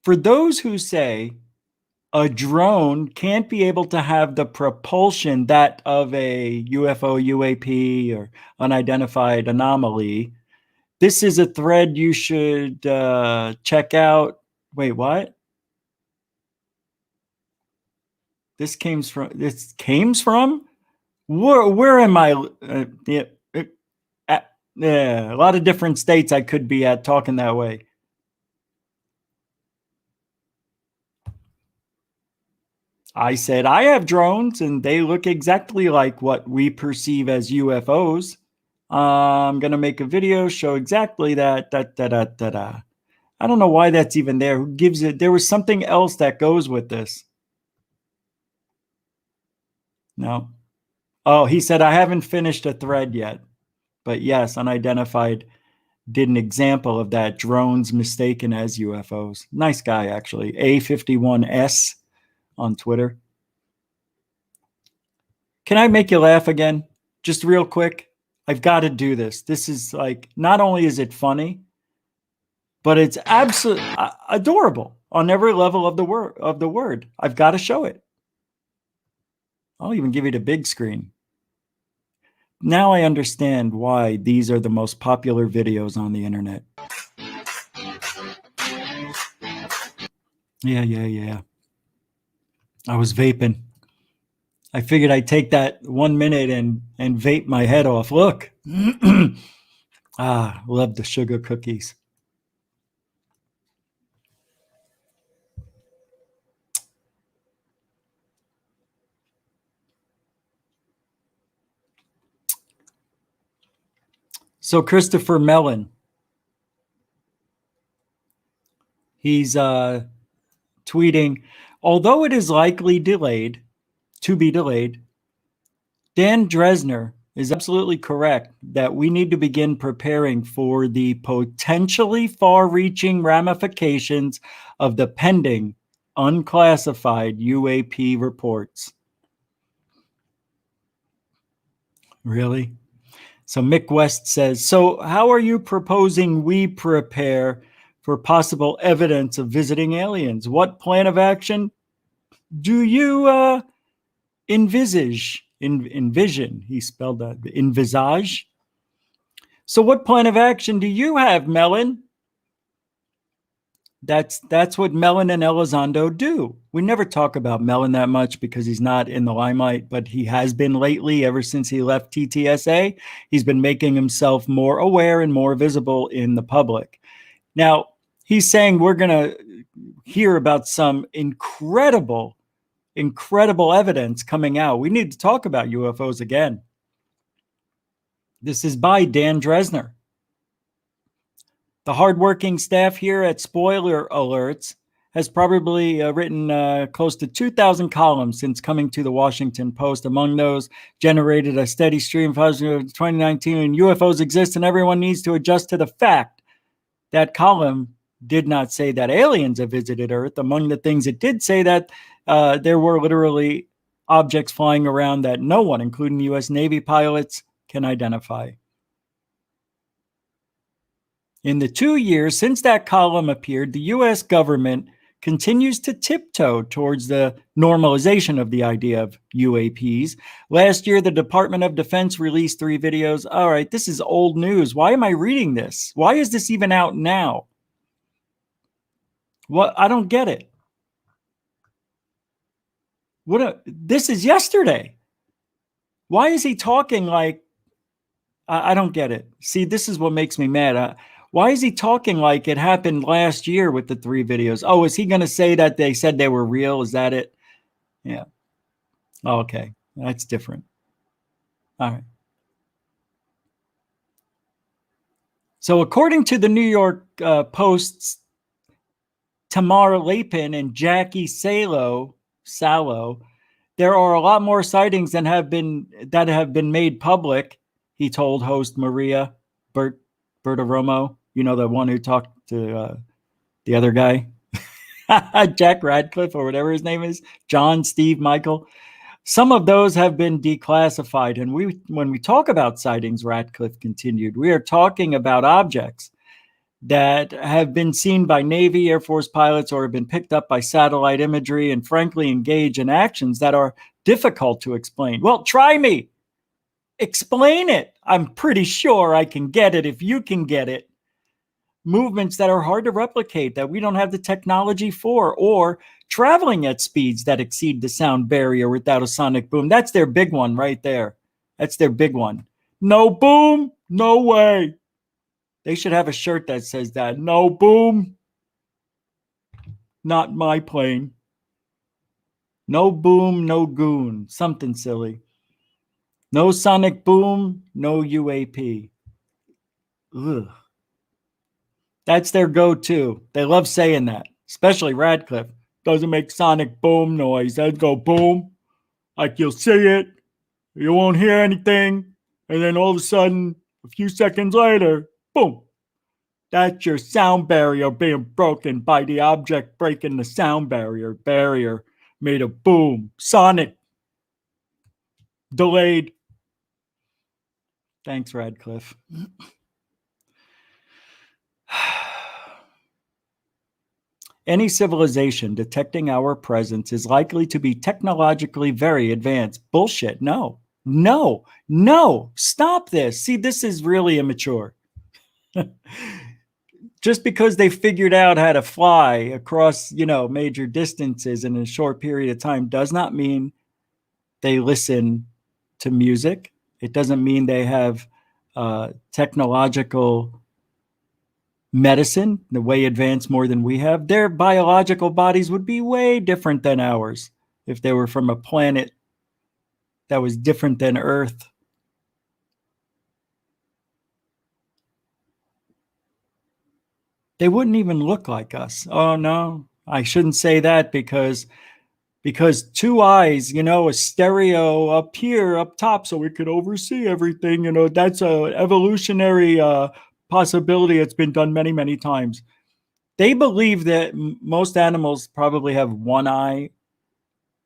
For those who say a drone can't be able to have the propulsion that of a UFO, UAP, or unidentified anomaly, this is a thread you should check out. Wait, what? This came from? Where am I? Yeah, a lot of different states I could be at talking that way. I said, I have drones and they look exactly like what we perceive as UFOs. I'm going to make a video, show exactly that. I don't know why that's even there. Who gives it? There was something else that goes with this. No. Oh, he said, I haven't finished a thread yet. But yes, unidentified did an example of that. Drones mistaken as UFOs. Nice guy, actually. A51S. On Twitter. Can I make you laugh again? Just real quick. I've got to do this. This is like, not only is it funny, but it's absolutely adorable on every level of the word. I've got to show it. I'll even give you the big screen. Now I understand why these are the most popular videos on the internet. Yeah. I was vaping. I figured I'd take that 1 minute and vape my head off. Look. Love the sugar cookies. So Christopher Mellon. He's tweeting, although it is likely to be delayed, Dan Dresner is absolutely correct that we need to begin preparing for the potentially far-reaching ramifications of the pending unclassified UAP reports. Really? So Mick West says, so how are you proposing we prepare for possible evidence of visiting aliens? What plan of action do you envision? He spelled that, envisage. So what plan of action do you have, Mellon? That's what Mellon and Elizondo do. We never talk about Mellon that much because he's not in the limelight, but he has been lately. Ever since he left TTSA, he's been making himself more aware and more visible in the public. Now, he's saying we're going to hear about some incredible evidence coming out. We need to talk about UFOs again. This is by Dan Dresner. The hardworking staff here at Spoiler Alerts has probably written close to 2,000 columns since coming to the Washington Post. Among those, generated a steady stream of 2019, and UFOs exist, and everyone needs to adjust to the fact. That column did not say that aliens have visited Earth. Among the things it did say that there were literally objects flying around that no one, including U.S. Navy pilots, can identify. In the 2 years since that column appeared, the U.S. government continues to tiptoe towards the normalization of the idea of UAPs. Last year, the Department of Defense released 3 videos. All right, this is old news. Why am I reading this? Why is this even out now? What? I don't get it. This is yesterday. Why is he talking like, I don't get it. See, this is what makes me mad. Why is he talking like it happened last year with the 3 videos? Oh, is he going to say that they said they were real? Is that it? Yeah. Okay. That's different. All right. So according to the New York Post's Tamar Lapin and Jackie Salo, there are a lot more sightings that have been made public, he told host Maria Bertaromo, you know, the one who talked to the other guy, Jack Radcliffe or whatever his name is, John, Steve, Michael. Some of those have been declassified. And when we talk about sightings, Radcliffe continued, we are talking about objects that have been seen by Navy, Air Force pilots, or have been picked up by satellite imagery and frankly engage in actions that are difficult to explain. Well, try me. Explain it. I'm pretty sure I can get it if you can get it. Movements that are hard to replicate, that we don't have the technology for, or traveling at speeds that exceed the sound barrier without a sonic boom. That's their big one right there. That's their big one. No boom, no way. They should have a shirt that says that. No boom, not my plane. No boom, no goon. Something silly. No sonic boom, no UAP. Ugh. That's their go-to. They love saying that, especially Radcliffe. Doesn't make sonic boom noise. That'd go boom, like you'll see it, you won't hear anything, and then all of a sudden, a few seconds later, boom. That's your sound barrier being broken by the object breaking the sound barrier. Barrier made a boom. Sonic. Delayed. Thanks, Radcliffe. Any civilization detecting our presence is likely to be technologically very advanced. Bullshit. No. No. No. Stop this. See, this is really immature. Just because they figured out how to fly across, major distances in a short period of time does not mean they listen to music. It doesn't mean they have technological medicine, the way advanced more than we have. Their biological bodies would be way different than ours if they were from a planet that was different than Earth. They wouldn't even look like us. Oh, no, I shouldn't say that because 2 eyes, a stereo up here, up top, so we could oversee everything. That's an evolutionary possibility. It's been done many, many times. They believe that most animals probably have 1 eye,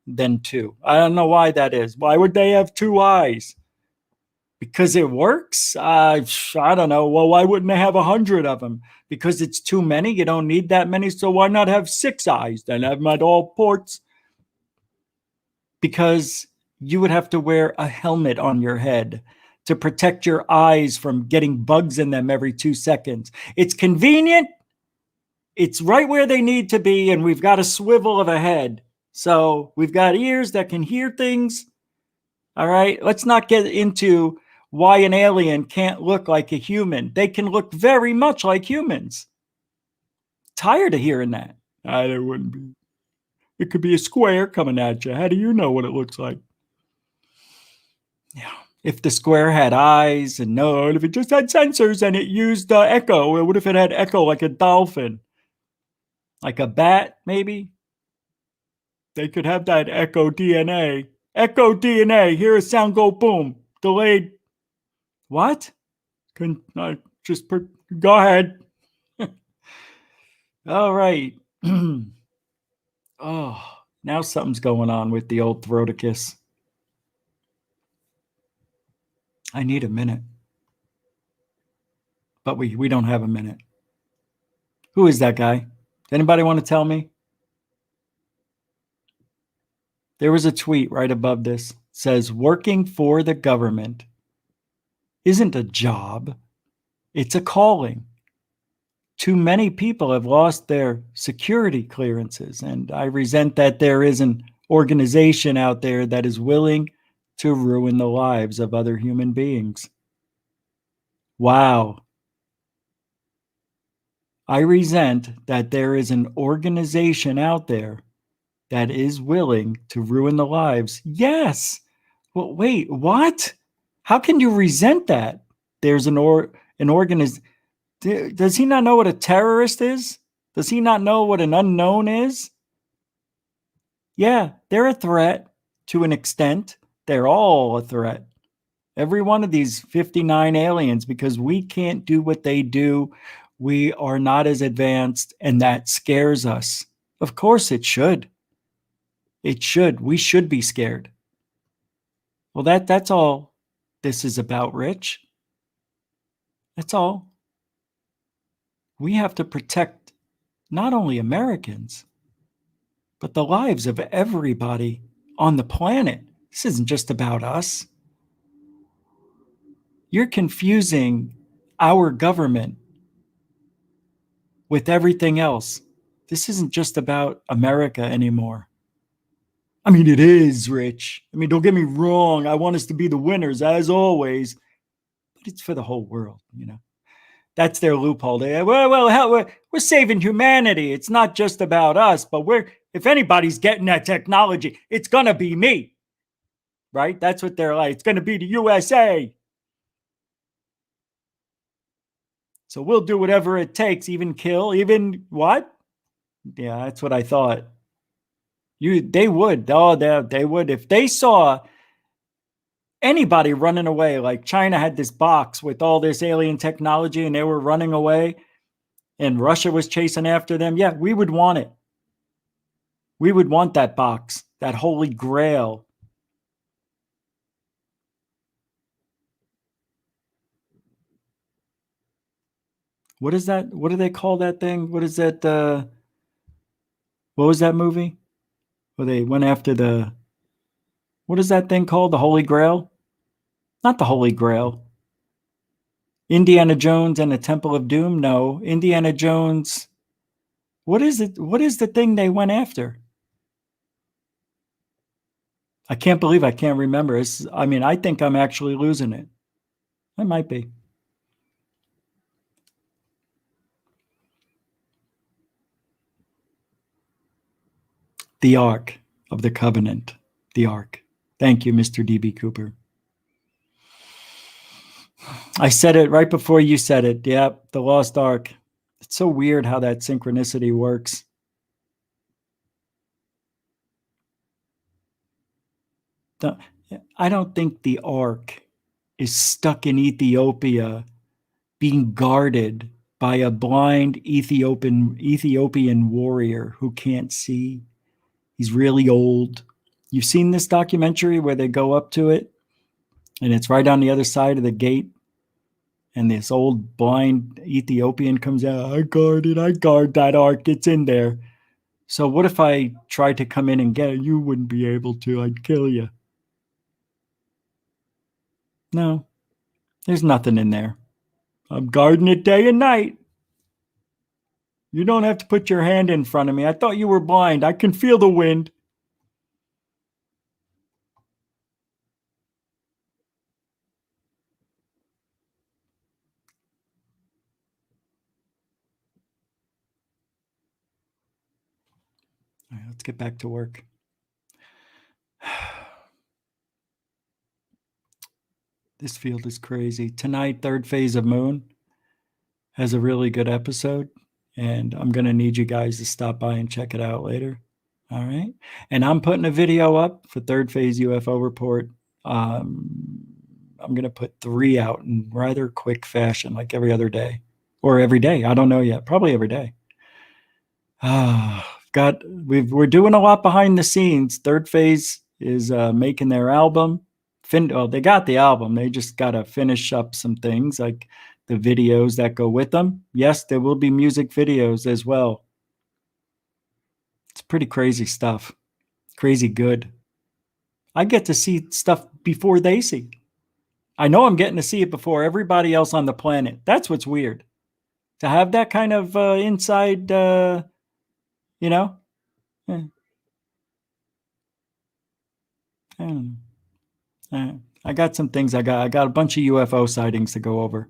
then 2. I don't know why that is. Why would they have 2 eyes? Because it works? I don't know. Well, why wouldn't they have 100 of them? Because it's too many? You don't need that many, so why not have 6 eyes? Then have them at all ports. Because you would have to wear a helmet on your head to protect your eyes from getting bugs in them every 2 seconds. It's convenient. It's right where they need to be, and we've got a swivel of a head. So we've got ears that can hear things. All right, let's not get into why an alien can't look like a human. They can look very much like humans. Tired of hearing that. There wouldn't be. It could be a square coming at you. How do you know what it looks like? Yeah. If the square had eyes and nose, if it just had sensors and it used echo, what if it had echo like a dolphin? Like a bat, maybe? They could have that echo DNA. Echo DNA. Hear a sound go boom. Delayed. What? Go ahead. All right. Oh, now something's going on with the old throaticus. I need a minute. But we don't have a minute. Who is that guy? Does anybody want to tell me? There was a tweet right above this. It says, working for the government isn't a job. It's a calling. Too many people have lost their security clearances, and I resent that there is an organization out there that is willing to ruin the lives of other human beings. Wow. I resent that there is an organization out there that is willing to ruin the lives. Yes. Well, wait, what? How can you resent that? There's an organization. Does he not know what a terrorist is? Does he not know what an unknown is? Yeah, they're a threat to an extent. They're all a threat. Every one of these 59 aliens, because we can't do what they do. We are not as advanced, and that scares us. Of course it should. It should. We should be scared. Well, that's all this is about, Rich. That's all. We have to protect not only Americans, but the lives of everybody on the planet. This isn't just about us. You're confusing our government with everything else. This isn't just about America anymore. I mean, it is, Rich. I mean, don't get me wrong. I want us to be the winners, as always. But it's for the whole world, you know. That's their loophole. Hell, we're saving humanity. It's not just about us, but if anybody's getting that technology, it's going to be me. Right? That's what they're like. It's going to be the USA. So we'll do whatever it takes, even kill, even what? Yeah, that's what I thought. They would. Oh, they would. If they saw anybody running away, like China had this box with all this alien technology and they were running away and Russia was chasing after them, yeah, we would want it. We would want that box, that holy grail. What is that? What do they call that thing? What is that? What was that movie? Where they went after what is that thing called? The Holy Grail? Not the Holy Grail. Indiana Jones and the Temple of Doom? No. Indiana Jones. What is it? What is the thing they went after? I can't believe I can't remember. I think I'm actually losing it. I might be. The Ark of the Covenant. The Ark. Thank you, Mr. D.B. Cooper. I said it right before you said it. Yep, the Lost Ark. It's so weird how that synchronicity works. I don't think the Ark is stuck in Ethiopia being guarded by a blind Ethiopian warrior who can't see. He's really old. You've seen this documentary where they go up to it And it's right on the other side of the gate. And this old blind Ethiopian comes out. I guard that ark. It's in there. So what if I tried to come in and get it? You wouldn't be able to. I'd kill you. No, there's nothing in there. I'm guarding it day and night. You don't have to put your hand in front of me. I thought you were blind. I can feel the wind. All right, let's get back to work. This field is crazy. Tonight, third phase of Moon has a really good episode, and I'm going to need you guys to stop by and check it out later. All right. And I'm putting a video up for third phase UFO report. I'm going to put 3 out in rather quick fashion, like every other day or every day. I don't know yet. Probably every day. We're doing a lot behind the scenes. Third phase is making their album. They got the album. They just got to finish up some things like the videos that go with them. Yes, there will be music videos as well. It's pretty crazy stuff. Crazy good. I get to see stuff before they see. I know I'm getting to see it before everybody else on the planet. That's what's weird. To have that kind of inside, you know? Yeah. I don't know. I got some things I got a bunch of UFO sightings to go over.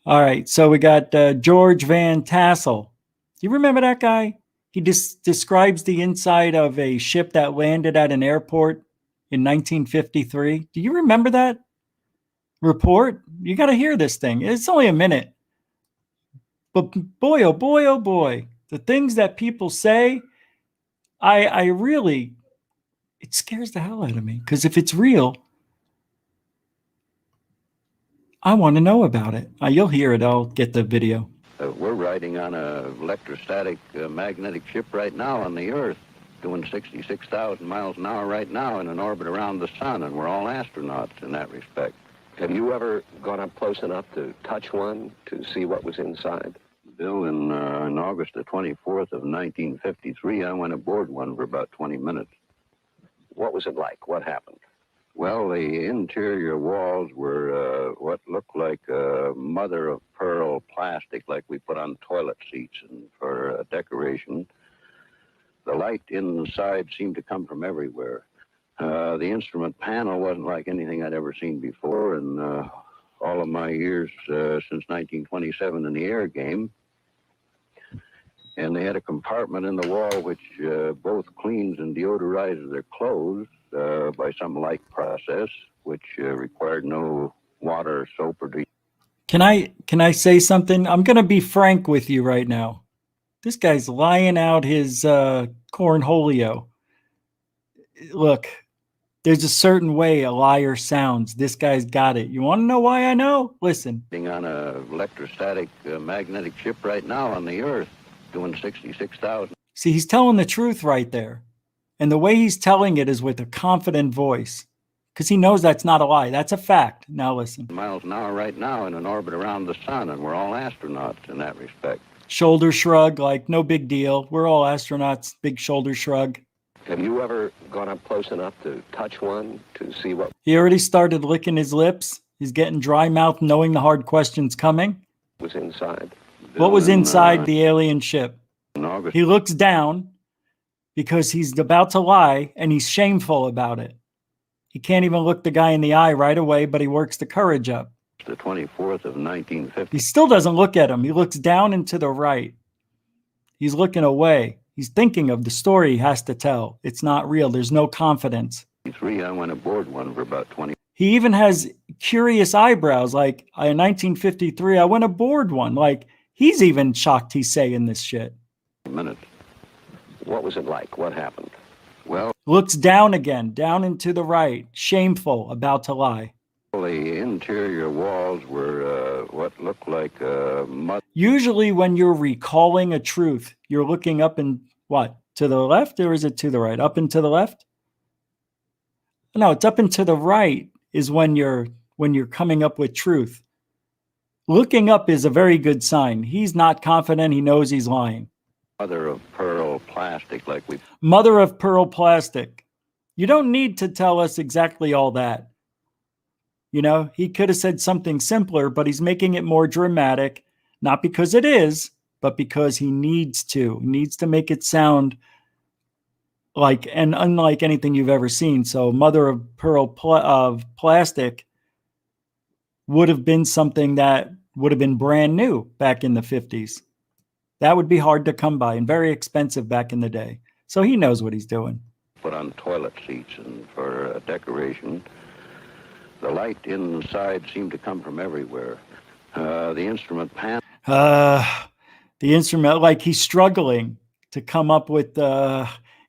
All right, so we got George Van Tassel. Do you remember that guy? He describes the inside of a ship that landed at an airport in 1953. Do you remember that report? You got to hear this thing. It's only a minute. But boy, oh boy, oh boy. The things that people say, I really, it scares the hell out of me. Because if it's real, I want to know about it. You'll hear it. I'll get the video. We're riding on a electrostatic magnetic ship right now on the Earth, doing 66,000 miles an hour right now in an orbit around the sun, and we're all astronauts in that respect. Have you ever gone up close enough to touch one to see what was inside? Bill, in August the 24th of 1953, I went aboard one for about 20 minutes. What was it like? What happened? Well, the interior walls were what looked like mother of pearl plastic, like we put on toilet seats and for decoration. The light inside seemed to come from everywhere. The instrument panel wasn't like anything I'd ever seen before in all of my years since 1927 in the air game. And they had a compartment in the wall which both cleans and deodorizes their clothes by some light process, which required no water, soap, or Can I say something? I'm going to be frank with you right now. This guy's lying out his cornholio. Look, there's a certain way a liar sounds. This guy's got it. You want to know why I know? Listen. Being on a electrostatic magnetic ship right now on the Earth, doing 66,000. See, he's telling the truth right there. And the way he's telling it is with a confident voice. Because he knows that's not a lie. That's a fact. Now listen. Miles an hour right now in an orbit around the sun, and we're all astronauts in that respect. Shoulder shrug, like no big deal. We're all astronauts. Big shoulder shrug. Have you ever gone up close enough to touch one to see what... He already started licking his lips. He's getting dry mouth knowing the hard question's coming. Was inside? What was inside the alien ship? He looks down because he's about to lie and he's shameful about it. He can't even look the guy in the eye right away, but he works the courage up. The 24th of 1950. He still doesn't look at him. He looks down and to the right. He's looking away. He's thinking of the story he has to tell. It's not real. There's no confidence. I went aboard one for about 20. He even has curious eyebrows. Like in 1953, I went aboard one. Like he's even shocked he's saying this shit. Minutes. What was it like? What happened? Well, looks down again, down and to the right. Shameful, about to lie. The interior walls were what looked like mud. Usually when you're recalling a truth, you're looking up and what? To the left or is it to the right? Up and to the left? No, it's up and to the right. is when you're coming up with truth. Looking up is a very good sign. He's not confident. He knows he's lying. Mother of pearl plastic, like we. Mother of pearl plastic. You don't need to tell us exactly all that. You know, he could have said something simpler, but he's making it more dramatic, not because it is, but because he needs to. He needs to make it sound like and unlike anything you've ever seen. So mother of pearl of plastic would have been something that would have been brand new back in the 50s. That would be hard to come by and very expensive back in the day. So he knows what he's doing. Put on toilet seats and for decoration. The light inside seemed to come from everywhere. The instrument pan. The instrument, like he's struggling to come up with,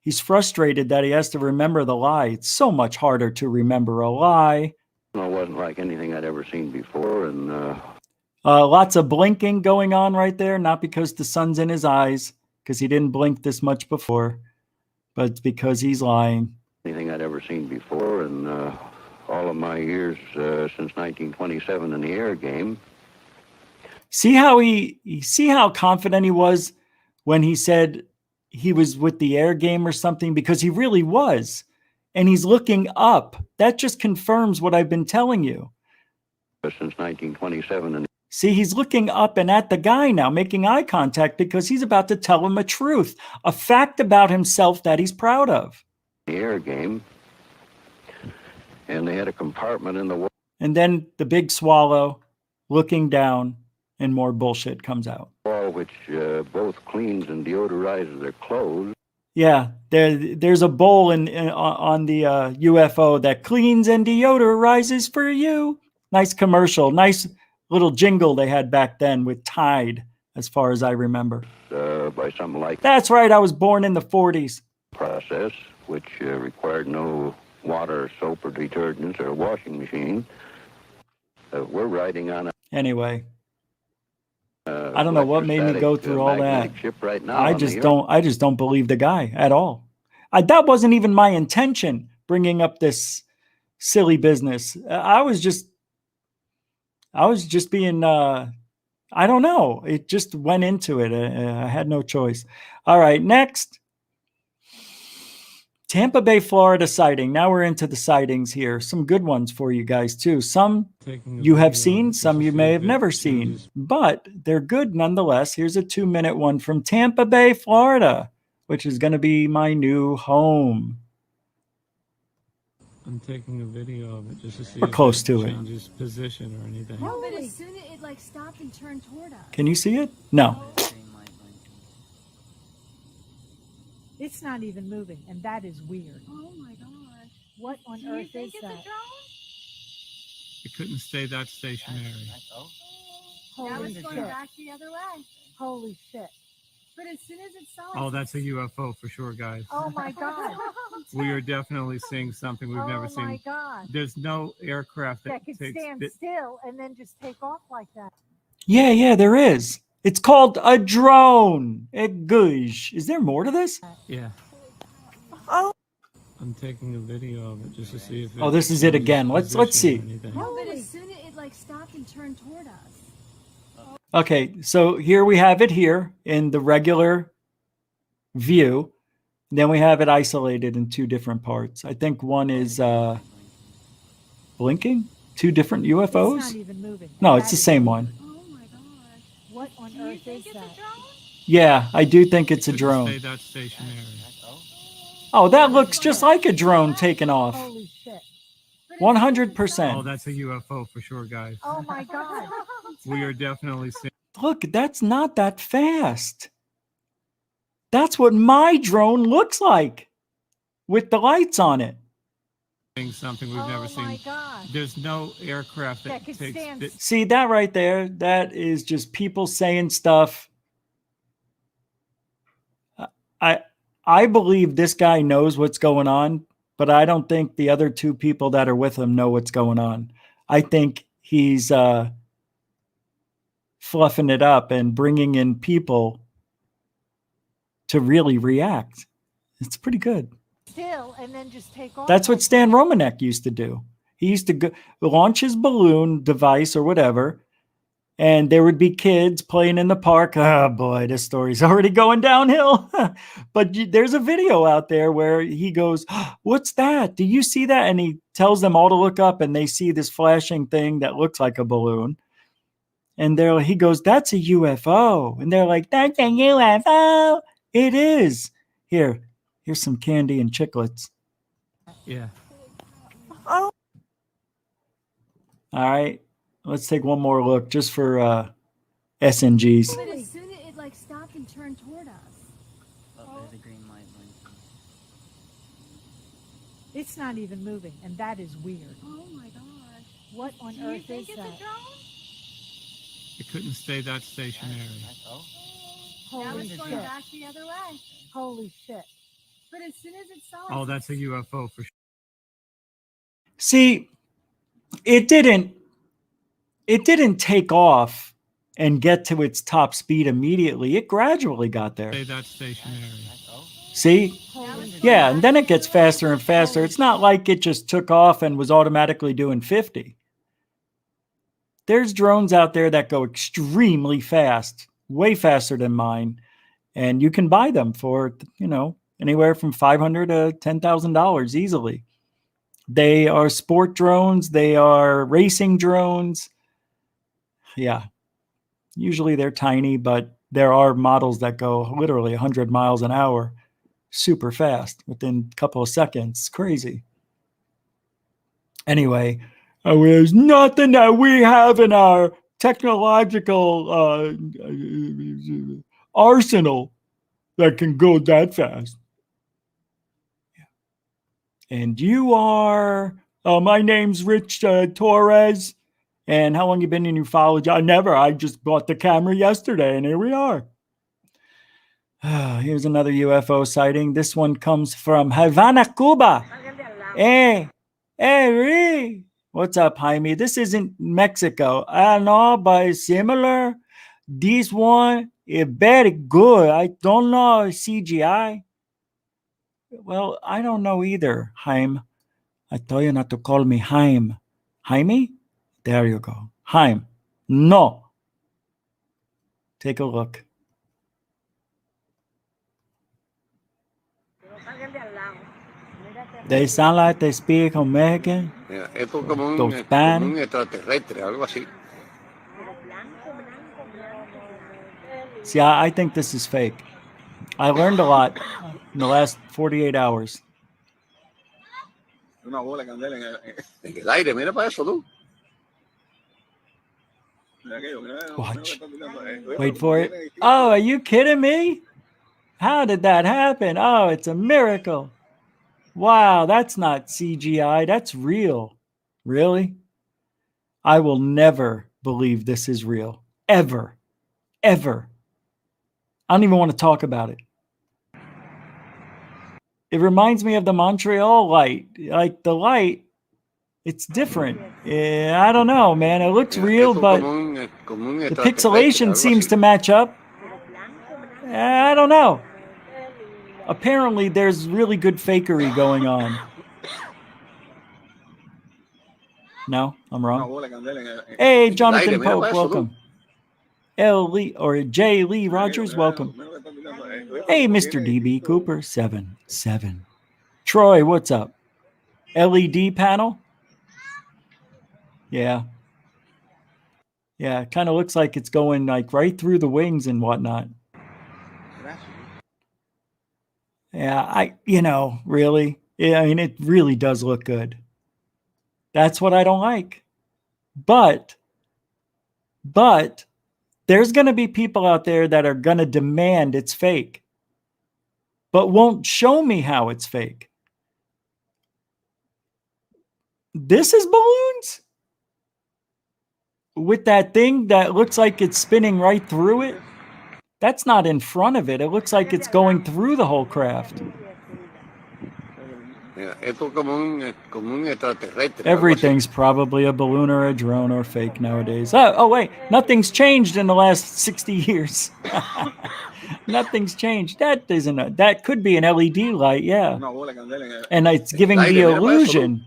he's frustrated that he has to remember the lie. It's so much harder to remember a lie. It wasn't like anything I'd ever seen before, and lots of blinking going on right there, not because the sun's in his eyes, because he didn't blink this much before, but it's because he's lying. Anything I'd ever seen before, and all of my years since 1927 in the air game. See how confident he was when he said he was with the air game or something, because he really was. And he's looking up. That just confirms what I've been telling you. Since 1927. And see, he's looking up and at the guy now, making eye contact, because he's about to tell him a truth, a fact about himself that he's proud of. The air game. And they had a compartment in the wall. And then the big swallow looking down, and more bullshit comes out. Which both cleans and deodorizes their clothes. Yeah, there's a bowl on the UFO that cleans and deodorizes for you. Nice commercial, nice little jingle they had back then with Tide, as far as I remember. By some like. That's right, I was born in the 40s. Process, which required no water, soap, or detergents, or washing machine. We're riding on a. Anyway. I don't know what made me go through all that. Right now I just don't believe the guy at all. That wasn't even my intention, bringing up this silly business. I was just being, I don't know. It just went into it. I had no choice. All right, next. Tampa Bay, Florida sighting. Now we're into the sightings here. Some good ones for you guys too. Some you have seen, some you may have never seen, but they're good nonetheless. Here's a 2-minute one from Tampa Bay, Florida, which is going to be my new home. I'm taking a video of it just to see We're close to it. Changes position or anything. No, but as soon as it like stopped and turned toward us. Can you see it? No. It's not even moving, and that is weird. Oh my gosh. What on Do you earth think is it's that? a drone? It couldn't stay that stationary. Now Holy it's going shit. back the other way. Holy shit. But as soon as it saw Oh, us, that's a UFO for sure, guys. Oh my God. We are definitely seeing something we've never Oh my seen. God. There's no aircraft That that could takes stand it. still and then just take off like that. Yeah, there is. It's called a drone. A goosh. Is there more to this? Yeah. Oh. I'm taking a video of it just to see if. Oh, this is it again. Let's see. no, but as soon as it like stopped and turned toward us. Okay, so here we have it here in the regular view. Then we have it isolated in 2 different parts. I think one is blinking. 2 different UFOs. It's not even moving. No, it's the same one. Oh my gosh. What on Do you earth think is it's that? a drone? Yeah, I do think it's a Stay drone. that stationary. Oh, that looks just like a drone taking off. Holy shit. 100%. Oh, that's a UFO for sure, guys. Oh my God. We are definitely seeing. Look, that's not that fast. That's what my drone looks like with the lights on it. Something we've never Oh my seen. God. There's no aircraft That that could takes stand it. See that right there? That is just people saying stuff. I believe this guy knows what's going on, but I don't think the other 2 people that are with him know what's going on. I think he's fluffing it up and bringing in people to really react. It's pretty good. Still and then just take off. That's what like Stan Romanek used to do. He used to go, launch his balloon device or whatever, and there would be kids playing in the park. Oh boy, this story's already going downhill. But there's a video out there where he goes, "What's that? Do you see that?" And he tells them all to look up, and they see this flashing thing that looks like a balloon. And he goes, "That's a UFO." And they're like, "That's a UFO." It is. Here's some candy and chiclets. Yeah. All right. Let's take one more look just for SNGs. But as soon as it like stopped and turned toward us. There's a green light blinking. It's not even moving, and that is weird. Oh my gosh. What on Do you earth think is it's that? a drone? It couldn't stay that stationary. Now Holy it's going shit. back the other way. Holy shit. But as soon as it saw us, Oh, that's a UFO for sure. See, it didn't take off and get to its top speed immediately. It gradually got there. Stay that stationary. See? Yeah, and then it gets faster and faster. It's not like it just took off and was automatically doing 50. There's drones out there that go extremely fast, way faster than mine, and you can buy them for, anywhere from $500 to $10,000 easily. They are sport drones. They are racing drones. Yeah. Usually they're tiny, but there are models that go literally 100 miles an hour, super fast within a couple of seconds. Crazy. Anyway, there's nothing that we have in our technological arsenal that can go that fast. And you are, my name's Rich Torres. And how long you been in ufology? Never. I just bought the camera yesterday, and here we are. Here's another UFO sighting. This one comes from Havana, Cuba. Hey, what's up, Jaime? This isn't Mexico. I know, but it's similar. This one is very good. I don't know CGI. Well, I don't know either, Jaime. I told you not to call me Jaime. Jaime? There you go. Jaime. No. Take a look. They sound like they speak American. Esto es como Those un Spanish. extraterrestre, algo así. See, I think this is fake. I learned a lot in the last 48 hours. Una bola de candela en el aire, mira para eso tú. Watch. Wait for it. Oh, are you kidding me? How did that happen? Oh, it's a miracle. Wow, that's not CGI. That's real. Really? I will never believe this is real. Ever. Ever. I don't even want to talk about it. It reminds me of the Montreal light. Like the light, it's different. I don't know, man. It looks real, but the pixelation seems to match up. I don't know. Apparently, there's really good fakery going on. No, I'm wrong. Hey, Jonathan Pope, welcome. L. Lee or J. Lee Rogers, welcome. Hey, Mr. DB Cooper, 7. Troy, what's up? LED panel? Yeah. Yeah, it kind of looks like it's going like right through the wings and whatnot. Yeah, really? Yeah, I mean, it really does look good. That's what I don't like. But there's going to be people out there that are going to demand it's fake, but won't show me how it's fake. This is balloons? With that thing that looks like it's spinning right through it? That's not in front of it. It looks like it's going through the whole craft. Everything's probably a balloon or a drone or fake nowadays. Oh wait, nothing's changed in the last 60 years. Nothing's changed. That could be an LED light, yeah. And it's giving the illusion.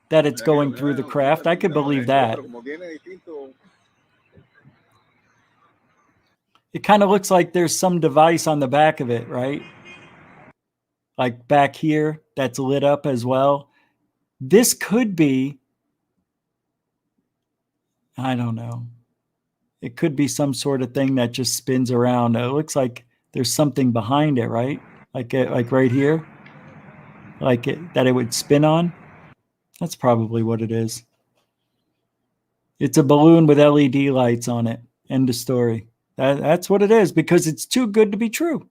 that it's going through the craft. I could believe that. It kind of looks like there's some device on the back of it, right? Like back here, that's lit up as well. This could be, I don't know. It could be some sort of thing that just spins around. It looks like there's something behind it, right? Like right here, that it would spin on. That's probably what it is. It's a balloon with LED lights on it. End of story. That's what it is, because it's too good to be true.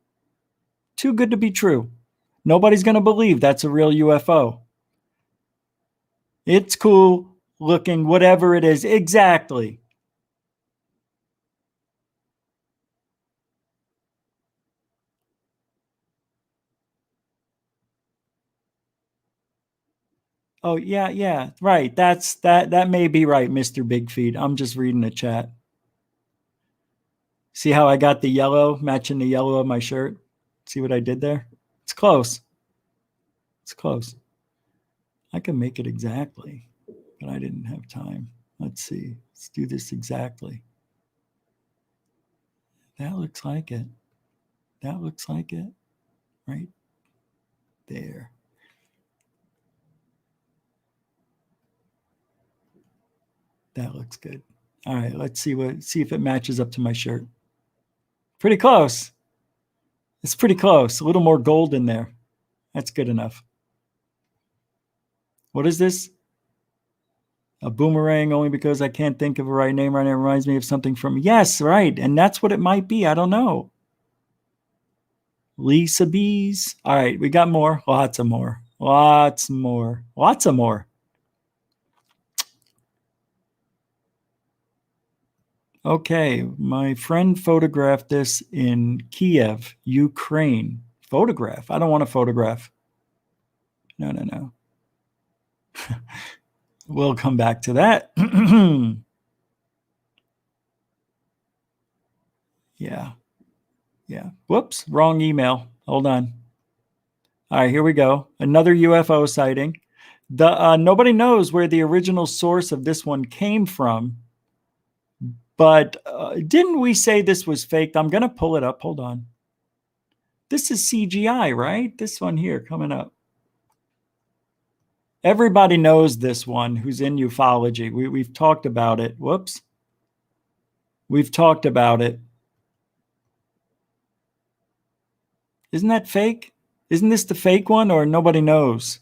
Too good to be true. Nobody's going to believe that's a real UFO. It's cool looking, whatever it is. Exactly. Oh, yeah. Right. That may be right, Mr. Big Feet. I'm just reading the chat. See how I got the yellow matching the yellow of my shirt? See what I did there? It's close. It's close. I can make it exactly, but I didn't have time. Let's see. Let's do this exactly. That looks like it. That looks like it. Right there. That looks good. All right, let's see if it matches up to my shirt. Pretty close. It's pretty close. A little more gold in there. That's good enough. What is this? A boomerang, only because I can't think of a right name right now. It reminds me of something from, yes, right. And that's what it might be. I don't know. Lisa Bees. All right, we got more. Lots of more. Lots more. Lots of more. Okay, my friend photographed this in Kiev, Ukraine. Photograph? I don't want to photograph. No. We'll come back to that. Yeah. Whoops, wrong email. Hold on. All right, here we go. Another UFO sighting. Nobody knows where the original source of this one came from. But didn't we say this was faked? I'm going to pull it up. Hold on. This is CGI, right? This one here coming up. Everybody knows this one who's in ufology. We've talked about it. Whoops. We've talked about it. Isn't that fake? Isn't this the fake one, or nobody knows?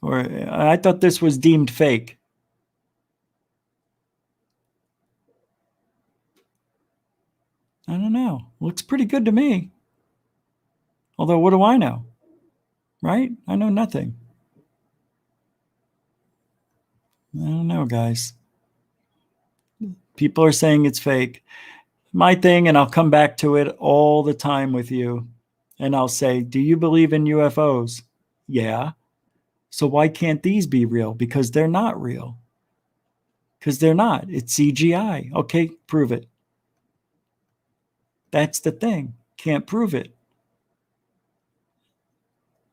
Or I thought this was deemed fake. I don't know. Looks pretty good to me. Although, what do I know? Right? I know nothing. I don't know, guys. People are saying it's fake. My thing, and I'll come back to it all the time with you, and I'll say, do you believe in UFOs? Yeah. So why can't these be real? Because they're not real. Because they're not. It's CGI. Okay, prove it. That's the thing. Can't prove it.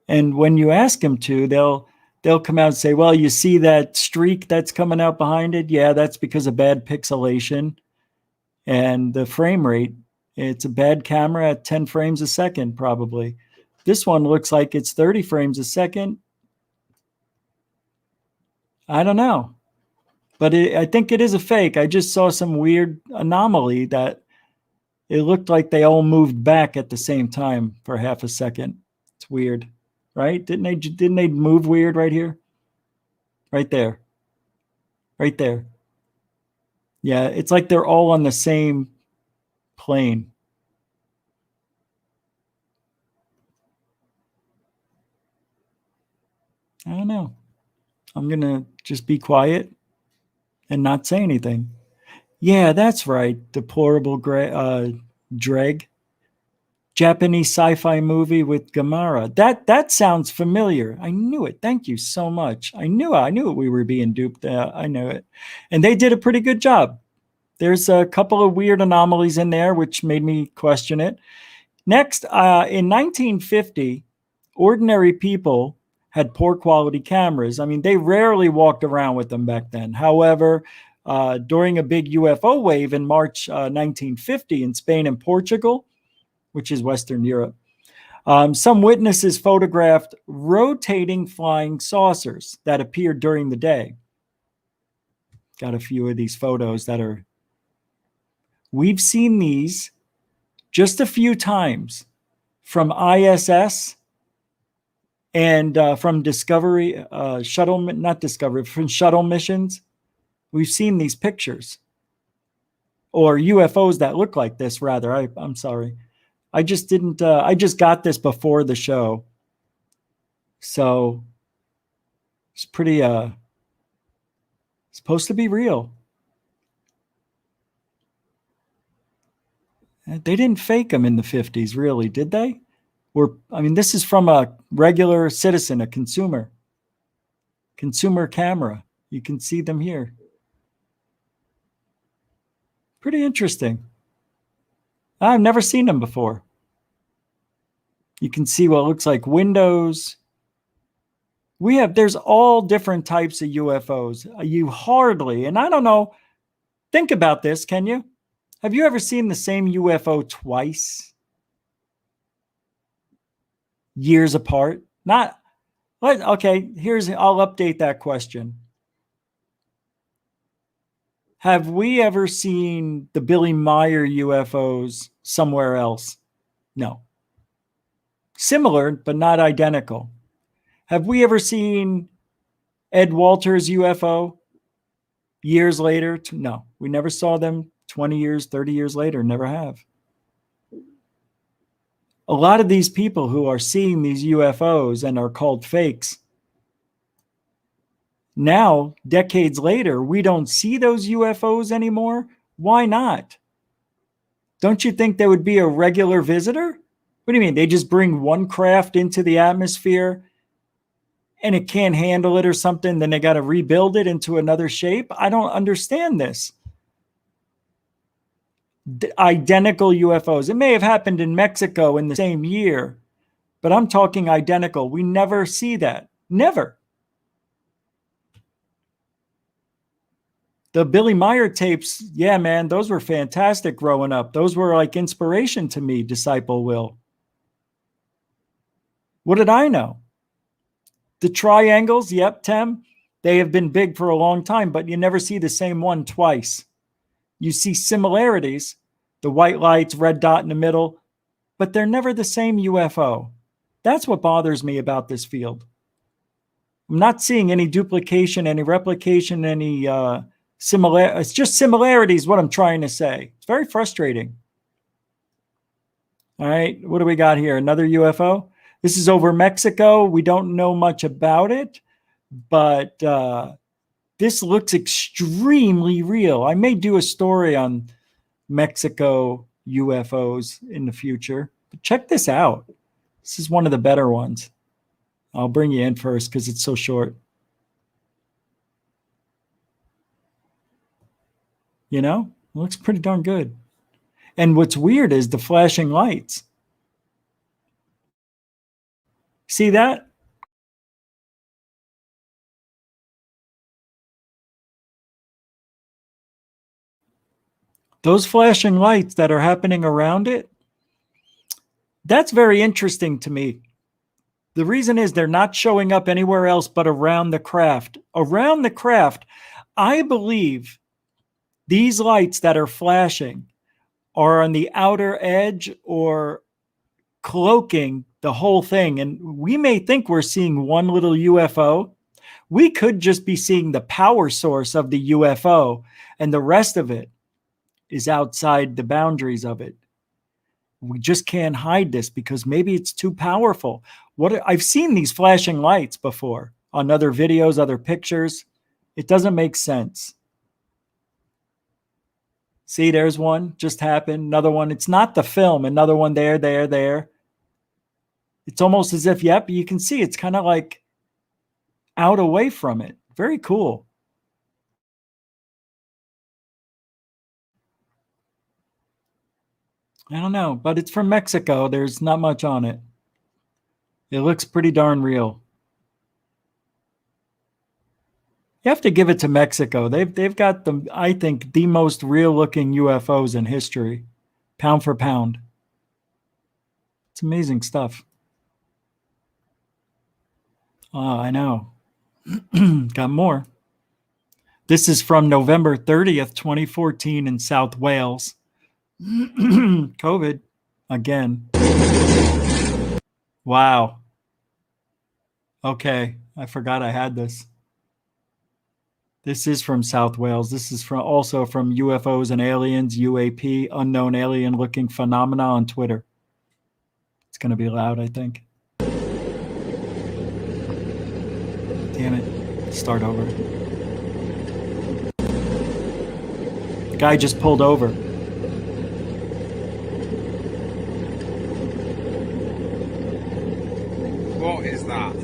And when you ask them to, they'll come out and say, well, you see that streak that's coming out behind it? Yeah, that's because of bad pixelation and the frame rate. It's a bad camera at 10 frames a second, probably. This one looks like it's 30 frames a second. I don't know. But I think it is a fake. I just saw some weird anomaly that it looked like they all moved back at the same time for half a second. It's weird, right? Didn't they move weird right here? Right there. Right there. Yeah, it's like they're all on the same plane. I don't know. I'm going to just be quiet and not say anything. Yeah, that's right. Deplorable Dreg. Japanese sci-fi movie with Gamera. That sounds familiar. I knew it. Thank you so much. I knew we were being duped. I knew it. And they did a pretty good job. There's a couple of weird anomalies in there, which made me question it. Next, in 1950, ordinary people had poor quality cameras. I mean, they rarely walked around with them back then. However, during a big UFO wave in March 1950 in Spain and Portugal, which is Western Europe, some witnesses photographed rotating flying saucers that appeared during the day. Got a few of these photos that are... We've seen these just a few times from ISS and from Discovery shuttle, not Discovery, from shuttle missions. We've seen these pictures, or UFOs that look like this, rather. I'm sorry. I just didn't, I just got this before the show. So it's pretty, supposed to be real. They didn't fake them in the 50s, really, did they? Or, I mean, this is from a regular citizen, a consumer camera. You can see them here. Pretty interesting. I've never seen them before. You can see what looks like windows. There's all different types of UFOs. You hardly, and I don't know, think about this, can you? Have you ever seen the same UFO twice? Years apart? Not, okay, I'll update that question. Have we ever seen the Billy Meyer UFOs somewhere else? No. Similar, but not identical. Have we ever seen Ed Walters' UFO years later? No, we never saw them 20 years, 30 years later, never have. A lot of these people who are seeing these UFOs and are called fakes, now, decades later, we don't see those UFOs anymore. Why not? Don't you think there would be a regular visitor? What do you mean? They just bring one craft into the atmosphere and it can't handle it or something, then they got to rebuild it into another shape? I don't understand this. Identical UFOs. It may have happened in Mexico in the same year, but I'm talking identical. We never see that. Never. The Billy Meyer tapes, yeah, man, those were fantastic growing up. Those were like inspiration to me, Disciple Will. What did I know? The triangles, yep, Tem, they have been big for a long time, but you never see the same one twice. You see similarities, the white lights, red dot in the middle, but they're never the same UFO. That's what bothers me about this field. I'm not seeing any duplication, any replication, any it's just similarities, what I'm trying to say. It's very frustrating. All right, what do we got here? Another UFO? This is over Mexico. We don't know much about it, but this looks extremely real. I may do a story on Mexico UFOs in the future. But check this out. This is one of the better ones. I'll bring you in first because it's so short. You know, it looks pretty darn good. And what's weird is the flashing lights. See that? Those flashing lights that are happening around it, that's very interesting to me. The reason is they're not showing up anywhere else but around the craft. Around the craft, I believe these lights that are flashing are on the outer edge or cloaking the whole thing. And we may think we're seeing one little UFO. We could just be seeing the power source of the UFO, and the rest of it is outside the boundaries of it. We just can't hide this because maybe it's too powerful. I've seen these flashing lights before on other videos, other pictures. It doesn't make sense. See, there's one just happened. Another one. It's not the film. Another one there. It's almost as if, yep, you can see it's kind of like out away from it. Very cool. I don't know, but it's from Mexico. There's not much on it. It looks pretty darn real. You have to give it to Mexico. They've got the, I think, the most real looking UFOs in history, pound for pound. It's amazing stuff. Oh, I know. Got more. This is from November 30th, 2014 in South Wales. COVID again. Wow. Okay, I forgot I had this. This is from South Wales. This is from also from UFOs and Aliens, UAP, unknown alien looking phenomena on Twitter. It's going to be loud, I think. Damn it. Start over. The guy just pulled over. What is that?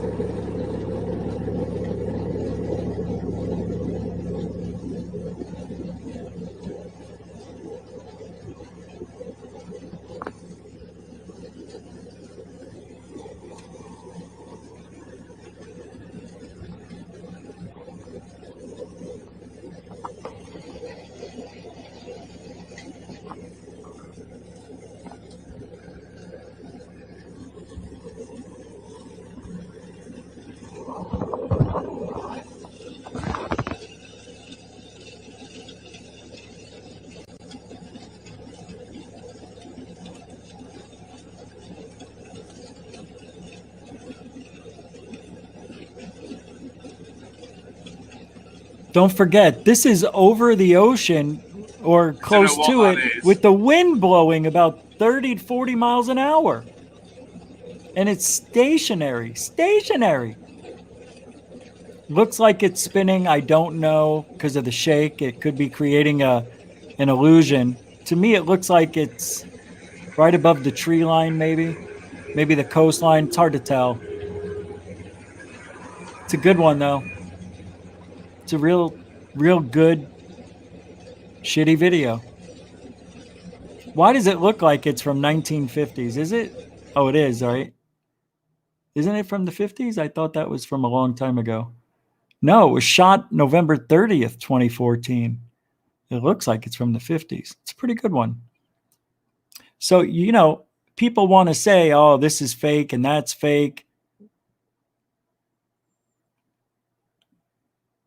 Don't forget, this is over the ocean or close to it with the wind blowing about 30 to 40 miles an hour. And it's stationary. Stationary. Looks like it's spinning. I don't know because of the shake. It could be creating an illusion. To me, it looks like it's right above the tree line, maybe. Maybe the coastline. It's hard to tell. It's a good one, though. It's a real good shitty video. Why does it look like it's from 1950s? Is it? Oh, it is, right? Isn't it from the 50s? I thought that was from a long time ago. No, it was shot November 30th, 2014. It looks like it's from the 50s. It's a pretty good one. So, you know, people want to say, oh, this is fake and that's fake.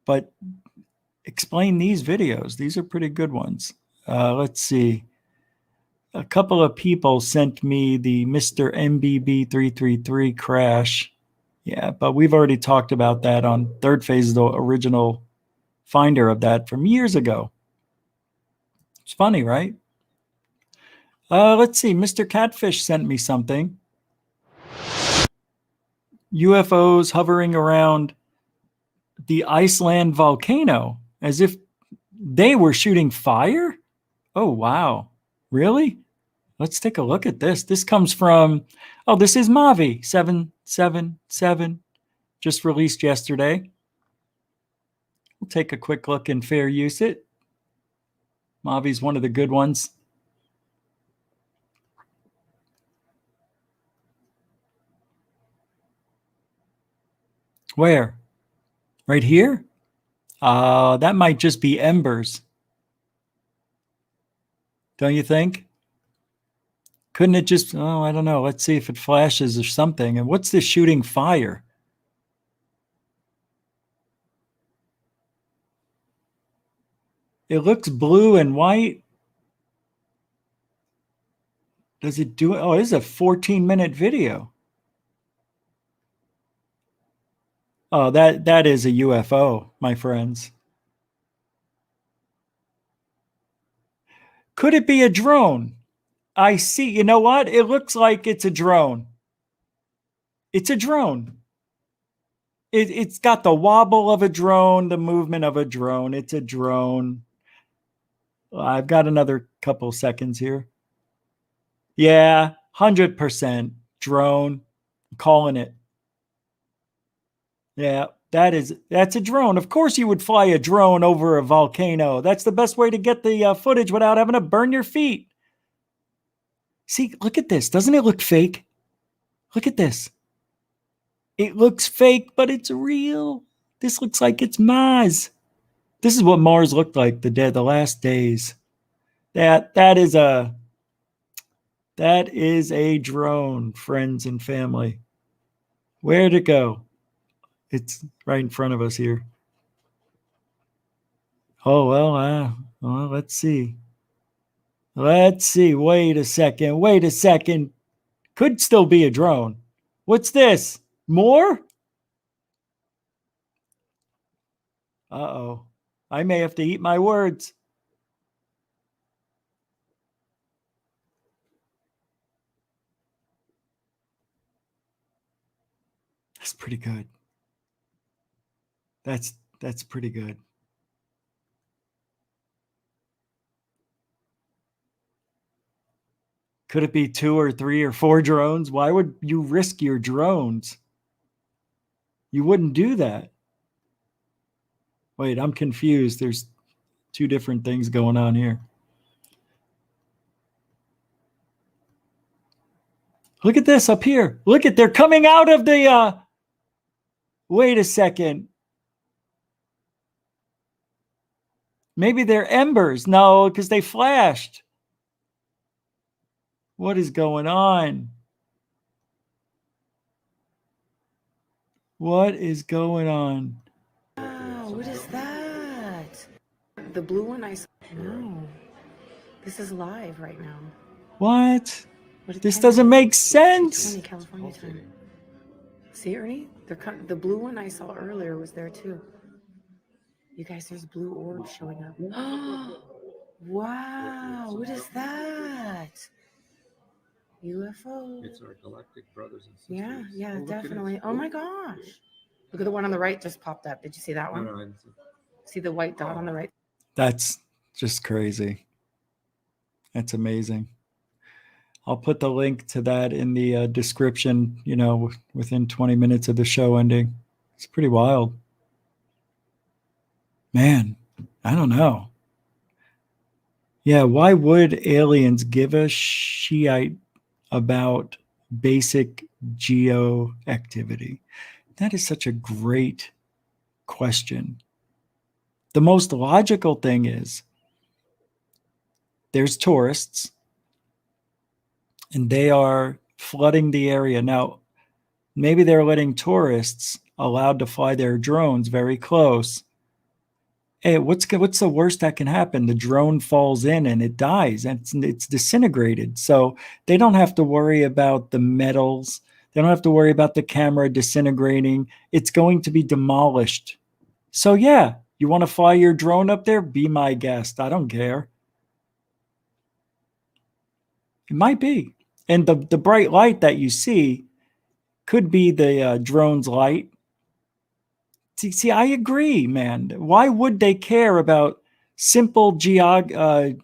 But explain these videos. These are pretty good ones. Let's see. A couple of people sent me the Mr. MBB 333 crash. Yeah, but we've already talked about that on Third Phase, the original finder of that from years ago. It's funny, right? Let's see. Mr. Catfish sent me something. UFOs hovering around the Iceland volcano as if they were shooting fire. Oh, wow. Really? Let's take a look at this. This comes from, oh, this is Mavi 777, just released yesterday. We'll take a quick look and fair use it. Mavi's one of the good ones. Where? Right here? That might just be embers. Don't you think? Couldn't it just, oh, I don't know. Let's see if it flashes or something. And what's this shooting fire? It looks blue and white. Does it do it? Oh, this is a 14-minute video. Oh, that is a UFO, my friends. Could it be a drone? I see. You know what? It looks like it's a drone. It's a drone. It's got the wobble of a drone, the movement of a drone. It's a drone. I've got another couple seconds here. Yeah, 100% drone. I'm calling it. Yeah, that's a drone. Of course you would fly a drone over a volcano. That's the best way to get the footage without having to burn your feet. See, look at this. Doesn't it look fake? Look at this. It looks fake, but it's real. This looks like it's Mars. This is what Mars looked like the last days. That is a drone, friends and family. Where'd it go? It's right in front of us here. Oh, well, let's see. Let's see. Wait a second. Could still be a drone. What's this? More? Uh-oh. I may have to eat my words. That's pretty good. That's pretty good. Could it be 2 or 3 or 4 drones? Why would you risk your drones? You wouldn't do that. Wait, I'm confused. There's 2 different things going on here. Look at this up here. Look at, they're coming out of the, wait a second. Maybe they're embers. No, because they flashed. What is going on? What is going on? Wow, what is that? The blue one I saw. No. This is live right now. What? This doesn't make sense. California time. See, Ernie? The blue one I saw earlier was there too. You guys, there's blue orbs showing up. Wow, what is that? UFO. It's our galactic brothers and sisters. Yeah, definitely. Oh my gosh. Look at the one on the right just popped up. Did you see that one? No, I didn't see the white dot on the right? That's just crazy. That's amazing. I'll put the link to that in the description, you know, within 20 minutes of the show ending. It's pretty wild. Man, I don't know. Yeah, why would aliens give a shit about basic geo activity? That is such a great question. The most logical thing is there's tourists and they are flooding the area. Now, maybe they're letting tourists allowed to fly their drones very close. Hey, what's the worst that can happen? The drone falls in and it dies and it's disintegrated. So they don't have to worry about the metals. They don't have to worry about the camera disintegrating. It's going to be demolished. So yeah, you want to fly your drone up there? Be my guest. I don't care. It might be. And the bright light that you see could be the drone's light. See, I agree, man. Why would they care about simple geo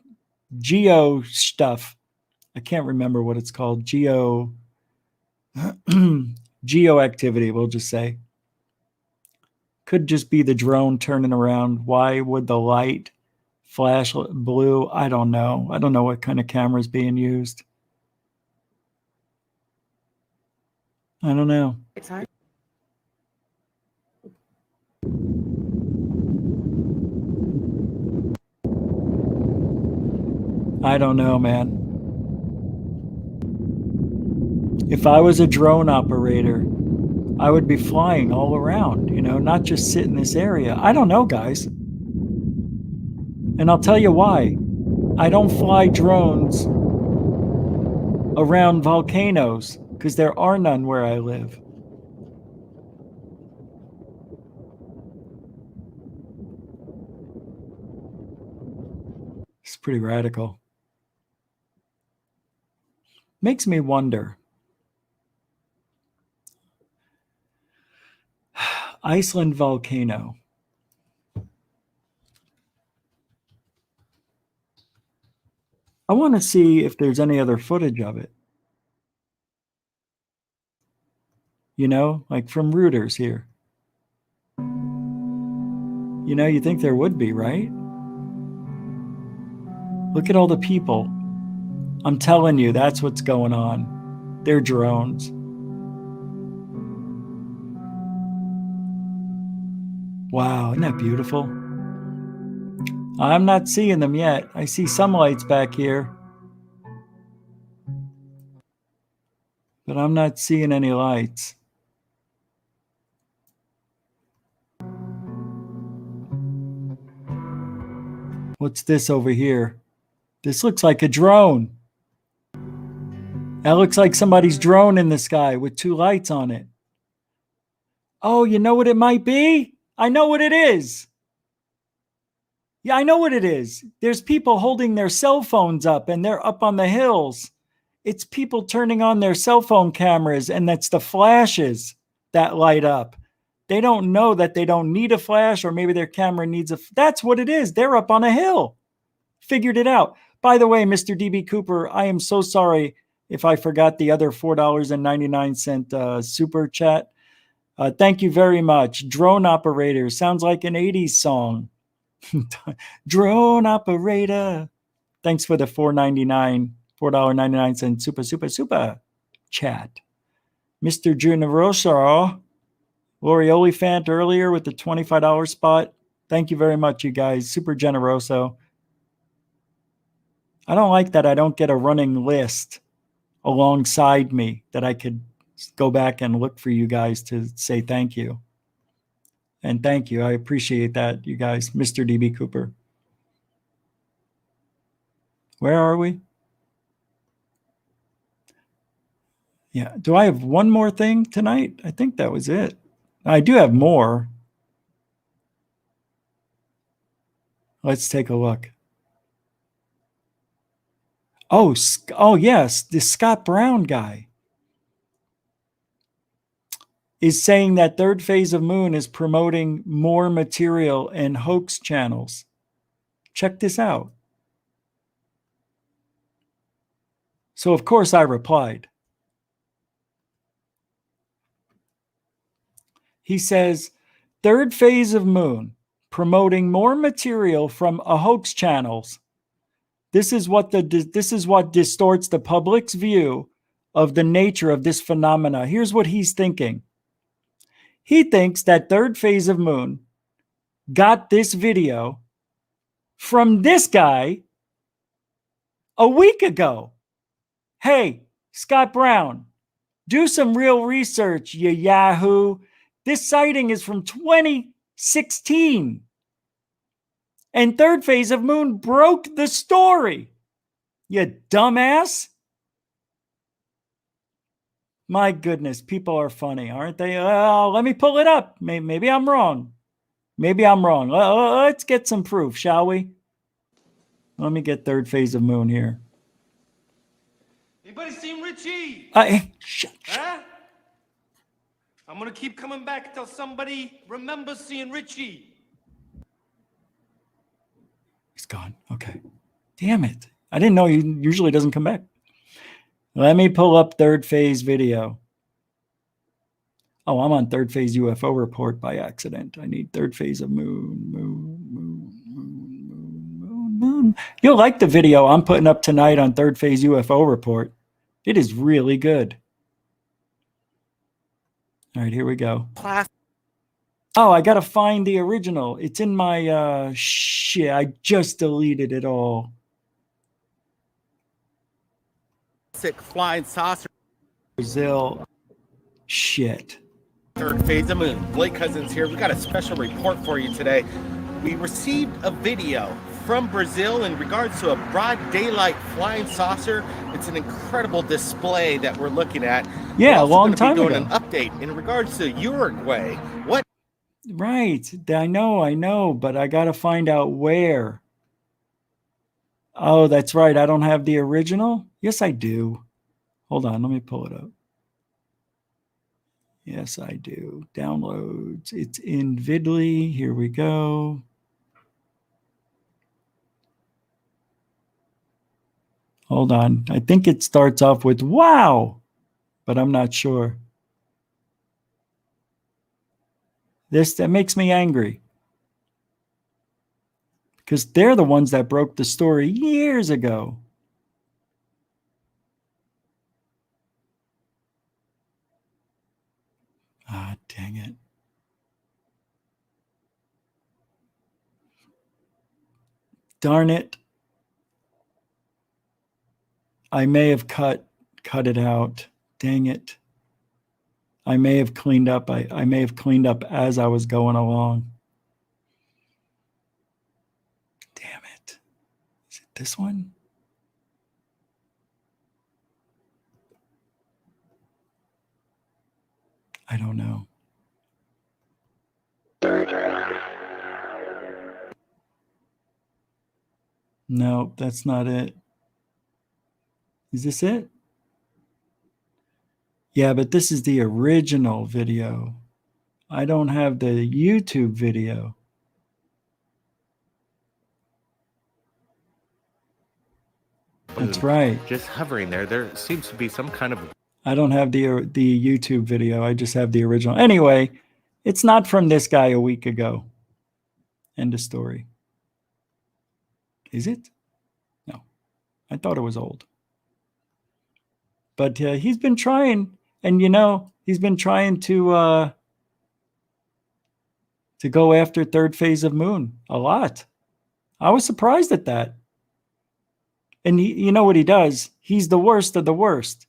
stuff? I can't remember what it's called. Geo activity, we'll just say. Could just be the drone turning around. Why would the light flash blue? I don't know. I don't know what kind of camera is being used. I don't know. I don't know, man. If I was a drone operator, I would be flying all around, you know, not just sit in this area. I don't know, guys. And I'll tell you why. I don't fly drones around volcanoes because there are none where I live. It's pretty radical. Makes me wonder. Iceland volcano. I want to see if there's any other footage of it. You know, like from Reuters here. You know, you think there would be, right? Look at all the people. I'm telling you, that's what's going on. They're drones. Wow, isn't that beautiful? I'm not seeing them yet. I see some lights back here, but I'm not seeing any lights. What's this over here? This looks like a drone. That looks like somebody's drone in the sky with two lights on it. Oh, you know what it might be? I know what it is. Yeah, I know what it is. There's people holding their cell phones up and they're up on the hills. It's people turning on their cell phone cameras, and that's the flashes that light up. They don't know that they don't need a flash, or maybe their camera needs that's what it is. They're up on a hill. Figured it out. By the way, Mr. DB Cooper, I am so sorry if I forgot the other $4.99 super chat. Thank you very much. Drone operator. Sounds like an 80s song. Drone operator. Thanks for the $4.99 super chat. Mr. Generoso. Lori Oliphant earlier with the $25 spot. Thank you very much, you guys. Super generoso. I don't like that I don't get a running list alongside me that I could go back and look for you guys to say thank you. And thank you. I appreciate that, you guys. Mr. DB Cooper. Where are we? Yeah. Do I have one more thing tonight? I think that was it. I do have more. Let's take a look. Oh, yes. The Scott Brown guy is saying that third phase of Moon is promoting more material and hoax channels. Check this out. So, of course, I replied. He says, third phase of Moon, promoting more material from a hoax channels. This is what distorts the public's view of the nature of this phenomena. Here's what he's thinking. He thinks that third phase of Moon got this video from this guy a week ago. Hey, Scott Brown, do some real research, you Yahoo. This sighting is from 2016. And third phase of Moon broke the story. You dumbass. My goodness, people are funny, aren't they? Let me pull it up. Maybe I'm wrong. Maybe I'm wrong. Let's get some proof, shall we? Let me get third phase of Moon here. Anybody seen Richie? Huh? I'm gonna keep coming back until somebody remembers seeing Richie. He's gone. Okay. Damn it. I didn't know he usually doesn't come back. Let me pull up third phase video. Oh, I'm on third phase UFO report by accident. I need third phase of Moon. You'll like the video I'm putting up tonight on third phase UFO report. It is really good. All right, here we go. Oh, I got to find the original. It's in my shit. I just deleted it all. Flying saucer. Brazil. Shit. Third phase of Moon. Blake Cousins here. We got a special report for you today. We received a video from Brazil in regards to a broad daylight flying saucer. It's an incredible display that we're looking at. Yeah, a long time ago. We're also going to be doing an update in regards to Uruguay. What? Right. I know, but I got to find out where. Oh, that's right. I don't have the original. Yes, I do. Hold on. Let me pull it up. Yes, I do. Downloads. It's in Vidly. Here we go. Hold on. I think it starts off with wow, but I'm not sure. That makes me angry. Because they're the ones that broke the story years ago. Ah, dang it. Darn it. I may have cut it out. Dang it. I may have cleaned up. I may have cleaned up as I was going along. Damn it. Is it this one? I don't know. No, that's not it. Is this it? Yeah, but this is the original video. I don't have the YouTube video. That's right. Just hovering there. There seems to be some kind of... I don't have the YouTube video. I just have the original. Anyway, it's not from this guy a week ago. End of story. Is it? No. I thought it was old. But he's been trying, and you know, he's been trying to go after third phase of moon a lot. I was surprised at that. And you know what he does? He's the worst of the worst.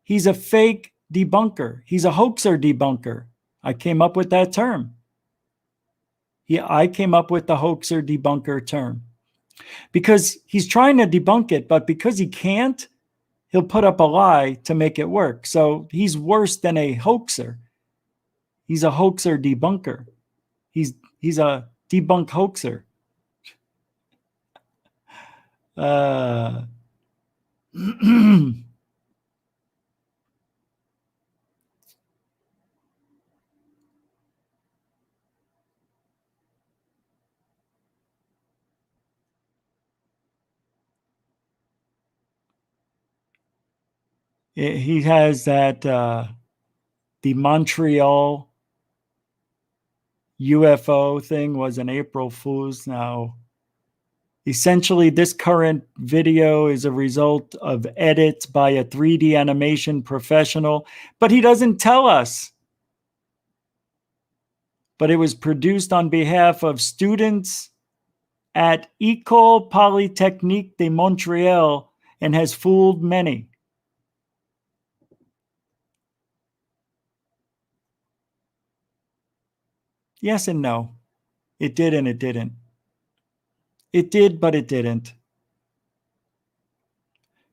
He's a fake debunker. He's a hoaxer debunker. I came up with that term. I came up with the hoaxer debunker term. Because he's trying to debunk it, but because he can't, he'll put up a lie to make it work. So he's worse than a hoaxer. He's a hoaxer debunker. He's a debunk hoaxer. He has that the Montreal UFO thing was an April Fool's. Now, essentially, this current video is a result of edits by a 3D animation professional, but he doesn't tell us. But it was produced on behalf of students at École Polytechnique de Montréal and has fooled many. Yes and no. It did and it didn't. It did, but it didn't.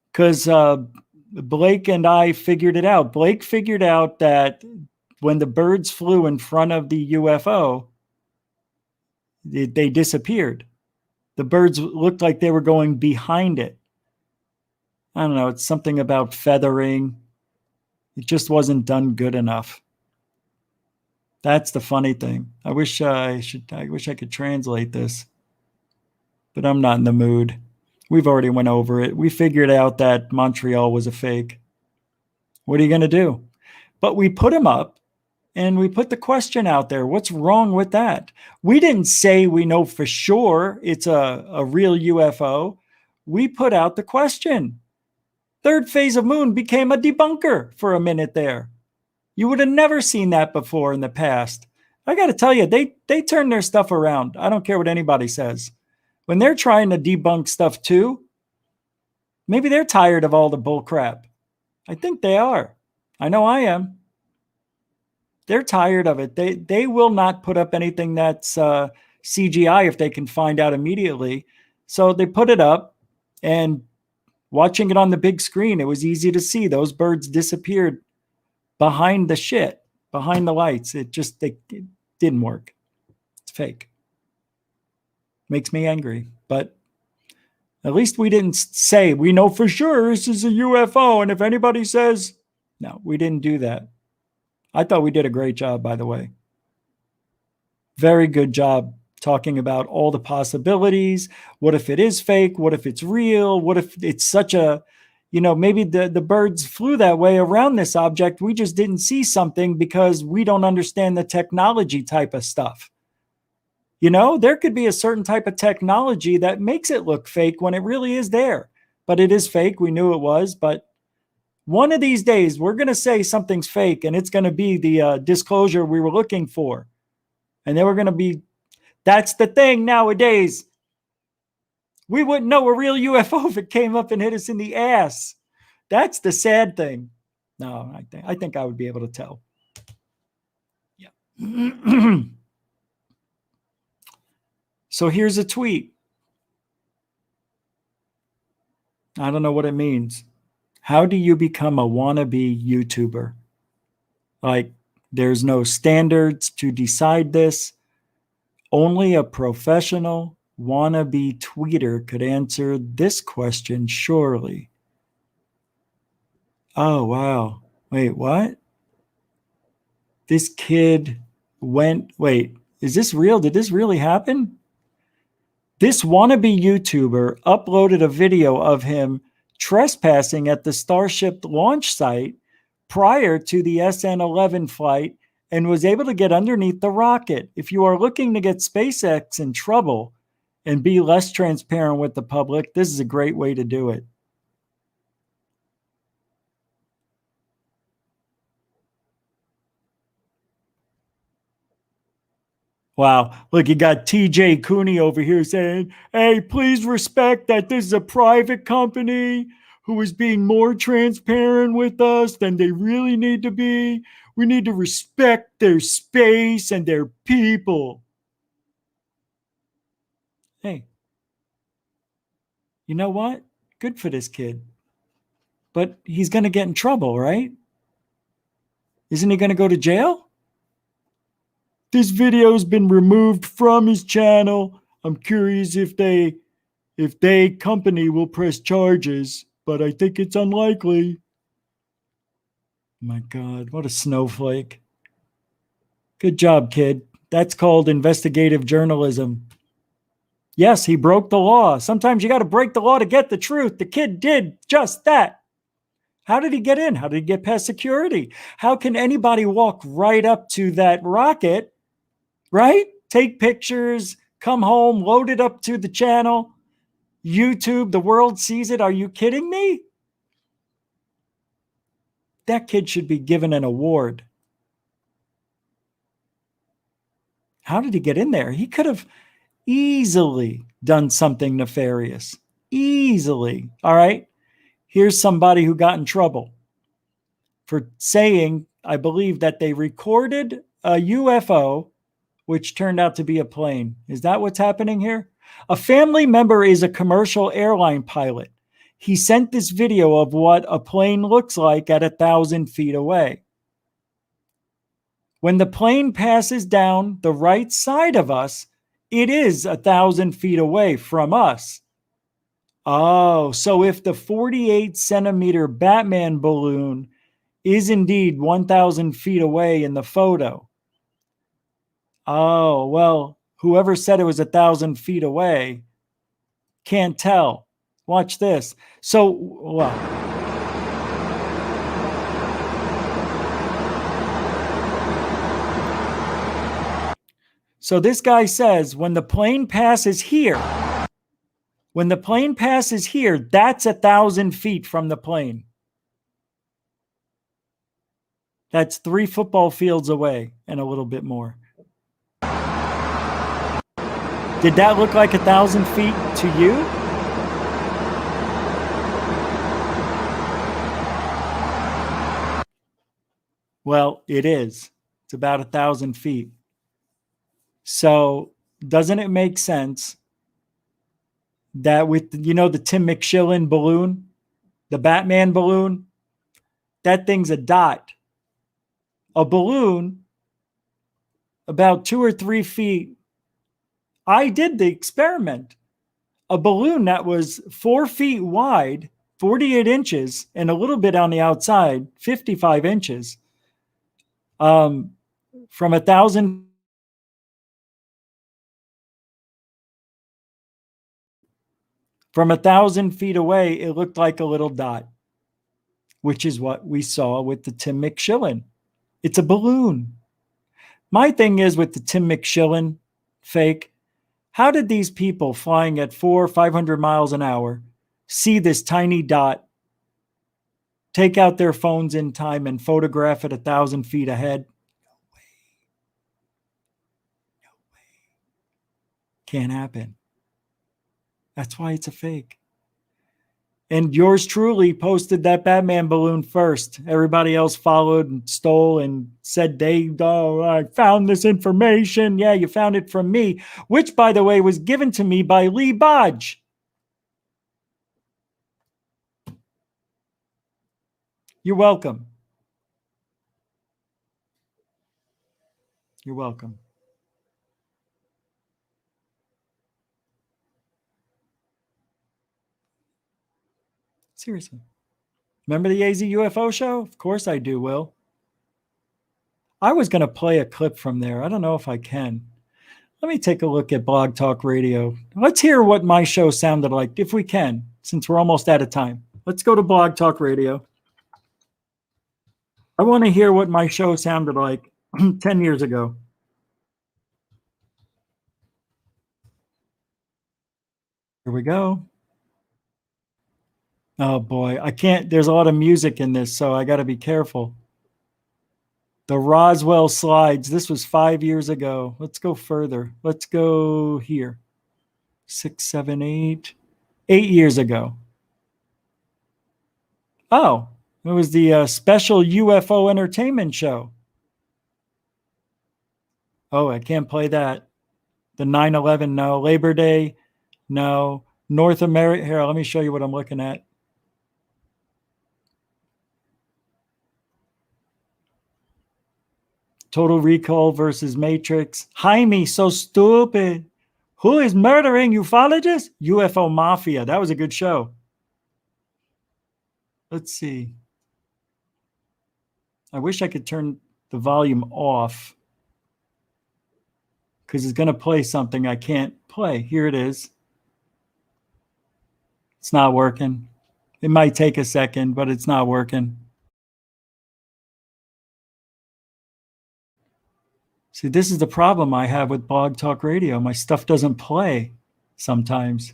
Because Blake and I figured it out. Blake figured out that when the birds flew in front of the UFO, they disappeared. The birds looked like they were going behind it. I don't know. It's something about feathering. It just wasn't done good enough. That's the funny thing. I wish I could translate this, but I'm not in the mood. We've already went over it. We figured out that Montreal was a fake. What are you going to do? But we put him up and we put the question out there. What's wrong with that? We didn't say we know for sure it's a real UFO. We put out the question. Third phase of moon became a debunker for a minute there. You would have never seen that before in the past. I got to tell you, they turn their stuff around. I don't care what anybody says. When they're trying to debunk stuff too, maybe they're tired of all the bull crap. I think they are. I know I am. They're tired of it. They will not put up anything that's CGI if they can find out immediately. So they put it up, and watching it on the big screen, it was easy to see those birds disappeared behind the shit, behind the lights. It didn't work. It's fake. Makes me angry. But at least we didn't say, we know for sure this is a UFO. And if anybody says, no, we didn't do that. I thought we did a great job, by the way. Very good job talking about all the possibilities. What if it is fake? What if it's real? What if it's such a, maybe the birds flew that way around this object. We just didn't see something because we don't understand the technology type of stuff. There could be a certain type of technology that makes it look fake when it really is there. But it is fake. We knew it was. But one of these days, we're going to say something's fake, and it's going to be the disclosure we were looking for. And then we're going to be, that's the thing nowadays. We wouldn't know a real UFO if it came up and hit us in the ass. That's the sad thing. No, I think I would be able to tell. Yeah. So here's a tweet. I don't know what it means. How do you become a wannabe YouTuber? Like, there's no standards to decide this. Only a professional wannabe tweeter could answer this question, surely. Oh, wow. Wait, what? This kid wait, is this real? Did this really happen? This wannabe YouTuber uploaded a video of him trespassing at the Starship launch site prior to the SN-11 flight and was able to get underneath the rocket. If you are looking to get SpaceX in trouble and be less transparent with the public, this is a great way to do it. Wow. Look, you got TJ Cooney over here saying, hey, please respect that this is a private company who is being more transparent with us than they really need to be. We need to respect their space and their people. Hey, you know what? Good for this kid. But he's going to get in trouble, right? Isn't he going to go to jail? This video's been removed from his channel. I'm curious if they company will press charges, but I think it's unlikely. My God, what a snowflake. Good job, kid. That's called investigative journalism. Yes, he broke the law. Sometimes you got to break the law to get the truth. The kid did just that. How did he get in? How did he get past security? How can anybody walk right up to that rocket, right? Take pictures, come home, load it up to the channel, YouTube, the world sees it. Are you kidding me? That kid should be given an award. How did he get in there? He could have easily done something nefarious. Easily. All right. Here's somebody who got in trouble for saying, I believe, that they recorded a UFO, which turned out to be a plane. Is that what's happening here? A family member is a commercial airline pilot. He sent this video of what a plane looks like at 1,000 feet away. When the plane passes down the right side of us, it is 1,000 feet away from us. Oh, so if the 48-centimeter Batman balloon is indeed 1,000 feet away in the photo. Oh, well, whoever said it was 1,000 feet away can't tell. Watch this. So, well, so this guy says when the plane passes here, that's 1,000 feet from the plane. That's 3 football fields away and a little bit more. Did that look like 1,000 feet to you? Well, it is. It's about 1,000 feet. So doesn't it make sense that with, you know, the Tim McShillen balloon, the Batman balloon, that thing's a dot. A balloon about 2 or 3 feet. I did the experiment. A balloon that was 4 feet wide, 48 inches, and a little bit on the outside, 55 inches. From 1,000 feet away, it looked like a little dot, which is what we saw with the Tim McShillen. It's a balloon. My thing is with the Tim McShillen fake, how did these people flying at 400 or 500 miles an hour see this tiny dot, take out their phones in time and photograph it 1,000 feet ahead? No way. Can't happen. That's why it's a fake. And yours truly posted that Batman balloon first. Everybody else followed and stole and said I found this information. Yeah, you found it from me, which, by the way, was given to me by Lee Bodge. You're welcome. You're welcome. Seriously. Remember the AZ UFO show? Of course I do, Will. I was going to play a clip from there. I don't know if I can. Let me take a look at Blog Talk Radio. Let's hear what my show sounded like, if we can, since we're almost out of time. Let's go to Blog Talk Radio. I want to hear what my show sounded like 10 years ago. Here we go. Oh boy, I can't, there's a lot of music in this, so I got to be careful. The Roswell slides. This was 5 years ago. Let's go further. Let's go here. 6, 7, 8. 8 years ago. Oh, it was the special UFO entertainment show. Oh, I can't play that. The 9/11, no. Labor Day, no. North America. Here, let me show you what I'm looking at. Total Recall versus Matrix. Jaime, so stupid. Who is murdering ufologists? UFO Mafia. That was a good show. Let's see. I wish I could turn the volume off because it's going to play something I can't play. Here it is. It's not working. It might take a second, but it's not working. See, this is the problem I have with Blog Talk Radio. My stuff doesn't play sometimes.